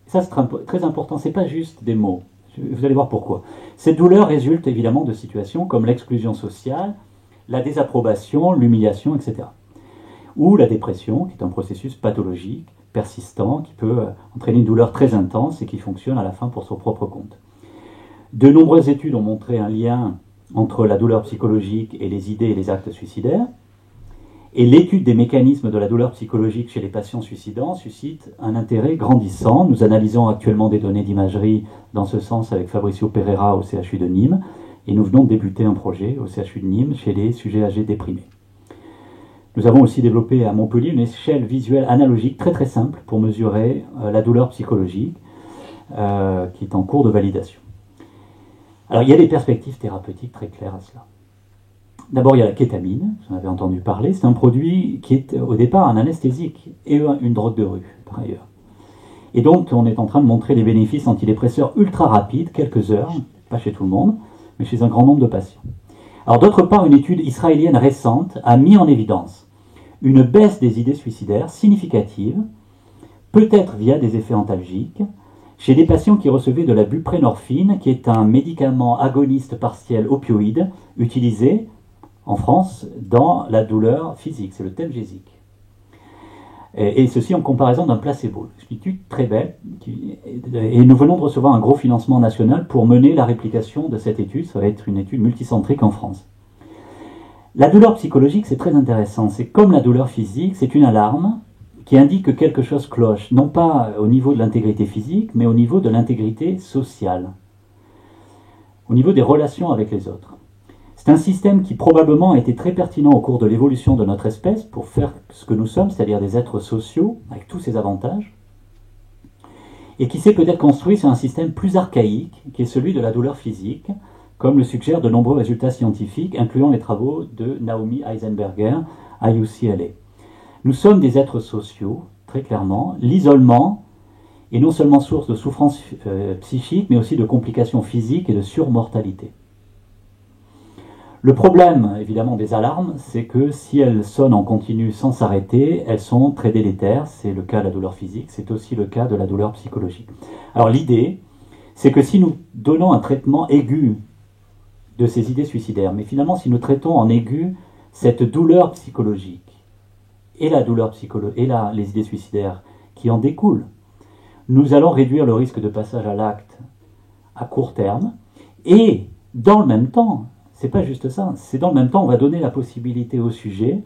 Et ça, c'est très important, ce n'est pas juste des mots. Vous allez voir pourquoi. Cette douleur résulte évidemment de situations comme l'exclusion sociale, la désapprobation, l'humiliation, etc. Ou la dépression, qui est un processus pathologique, persistant, qui peut entraîner une douleur très intense et qui fonctionne à la fin pour son propre compte. De nombreuses études ont montré un lien entre la douleur psychologique et les idées et les actes suicidaires. Et l'étude des mécanismes de la douleur psychologique chez les patients suicidants suscite un intérêt grandissant. Nous analysons actuellement des données d'imagerie dans ce sens avec Fabricio Pereira au CHU de Nîmes. Et nous venons de débuter un projet au CHU de Nîmes chez les sujets âgés déprimés. Nous avons aussi développé à Montpellier une échelle visuelle analogique très très simple pour mesurer la douleur psychologique qui est en cours de validation. Alors il y a des perspectives thérapeutiques très claires à cela. D'abord il y a la kétamine, vous en avez entendu parler, c'est un produit qui est au départ un anesthésique et une drogue de rue par ailleurs. Et donc on est en train de montrer les bénéfices antidépresseurs ultra rapides, quelques heures, pas chez tout le monde, mais chez un grand nombre de patients. Alors d'autre part, une étude israélienne récente a mis en évidence une baisse des idées suicidaires significative, peut-être via des effets antalgiques, chez des patients qui recevaient de la buprenorphine, qui est un médicament agoniste partiel opioïde utilisé en France dans la douleur physique, c'est le Temgesic. Et ceci en comparaison d'un placebo. C'est une étude très belle, et nous venons de recevoir un gros financement national pour mener la réplication de cette étude. Ça va être une étude multicentrique en France. La douleur psychologique, c'est très intéressant. C'est comme la douleur physique, c'est une alarme qui indique que quelque chose cloche, non pas au niveau de l'intégrité physique, mais au niveau de l'intégrité sociale, au niveau des relations avec les autres. C'est un système qui probablement a été très pertinent au cours de l'évolution de notre espèce pour faire ce que nous sommes, c'est-à-dire des êtres sociaux, avec tous ses avantages, et qui s'est peut-être construit sur un système plus archaïque, qui est celui de la douleur physique, comme le suggèrent de nombreux résultats scientifiques, incluant les travaux de Naomi Eisenberger à UCLA. Nous sommes des êtres sociaux, très clairement. L'isolement est non seulement source de souffrance psychique, mais aussi de complications physiques et de surmortalité. Le problème, évidemment, des alarmes, c'est que si elles sonnent en continu sans s'arrêter, elles sont très délétères. C'est le cas de la douleur physique, c'est aussi le cas de la douleur psychologique. Alors l'idée, c'est que si nous donnons un traitement aigu de ces idées suicidaires, mais finalement si nous traitons en aigu cette douleur psychologique et la douleur les idées suicidaires qui en découlent, nous allons réduire le risque de passage à l'acte à court terme, et dans le même temps, c'est pas juste ça, c'est dans le même temps on va donner la possibilité au sujet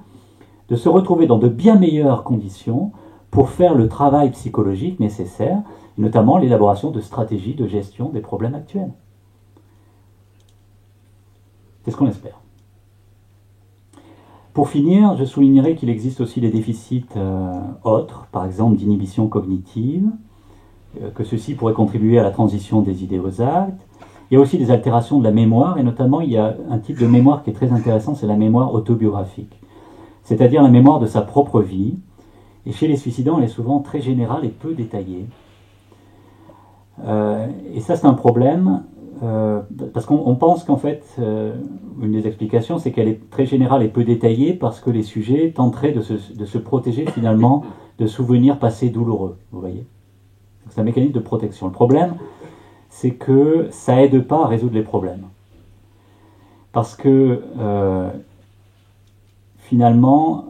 de se retrouver dans de bien meilleures conditions pour faire le travail psychologique nécessaire, notamment l'élaboration de stratégies de gestion des problèmes actuels. C'est ce qu'on espère. Pour finir, je soulignerai qu'il existe aussi des déficits autres, par exemple d'inhibition cognitive, que ceci pourrait contribuer à la transition des idées aux actes. Il y a aussi des altérations de la mémoire, et notamment il y a un type de mémoire qui est très intéressant, c'est la mémoire autobiographique, c'est-à-dire la mémoire de sa propre vie. Et chez les suicidants, elle est souvent très générale et peu détaillée. Et ça, c'est un problème, parce qu'on pense qu'en fait, une des explications, c'est qu'elle est très générale et peu détaillée, parce que les sujets tenteraient de se protéger finalement de souvenirs passés douloureux, vous voyez. C'est un mécanisme de protection. Le problème, c'est que ça n'aide pas à résoudre les problèmes. Parce que, finalement,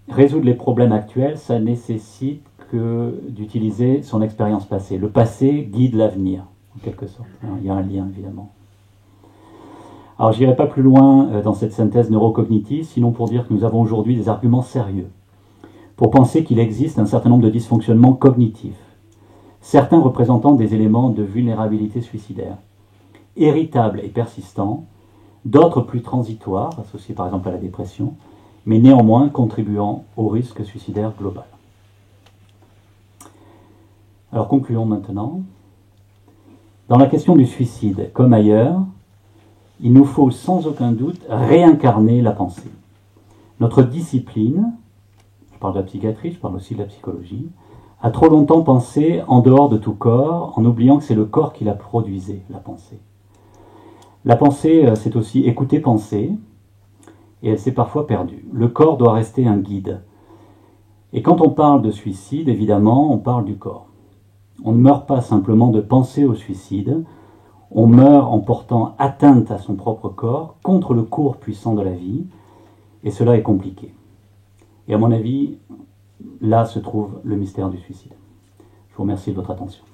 résoudre les problèmes actuels, ça nécessite d'utiliser son expérience passée. Le passé guide l'avenir, en quelque sorte. Alors, il y a un lien, évidemment. Alors, je n'irai pas plus loin dans cette synthèse neurocognitive, sinon pour dire que nous avons aujourd'hui des arguments sérieux pour penser qu'il existe un certain nombre de dysfonctionnements cognitifs, certains représentant des éléments de vulnérabilité suicidaire, héritables et persistants, d'autres plus transitoires, associés par exemple à la dépression, mais néanmoins contribuant au risque suicidaire global. Alors concluons maintenant. Dans la question du suicide, comme ailleurs, il nous faut sans aucun doute réincarner la pensée. Notre discipline, je parle de la psychiatrie, je parle aussi de la psychologie, a trop longtemps pensé en dehors de tout corps, en oubliant que c'est le corps qui la produisait, la pensée. La pensée, c'est aussi écouter penser, et elle s'est parfois perdue. Le corps doit rester un guide. Et quand on parle de suicide, évidemment, on parle du corps. On ne meurt pas simplement de penser au suicide, on meurt en portant atteinte à son propre corps contre le cours puissant de la vie, et cela est compliqué. Et à mon avis, là se trouve le mystère du suicide. Je vous remercie de votre attention.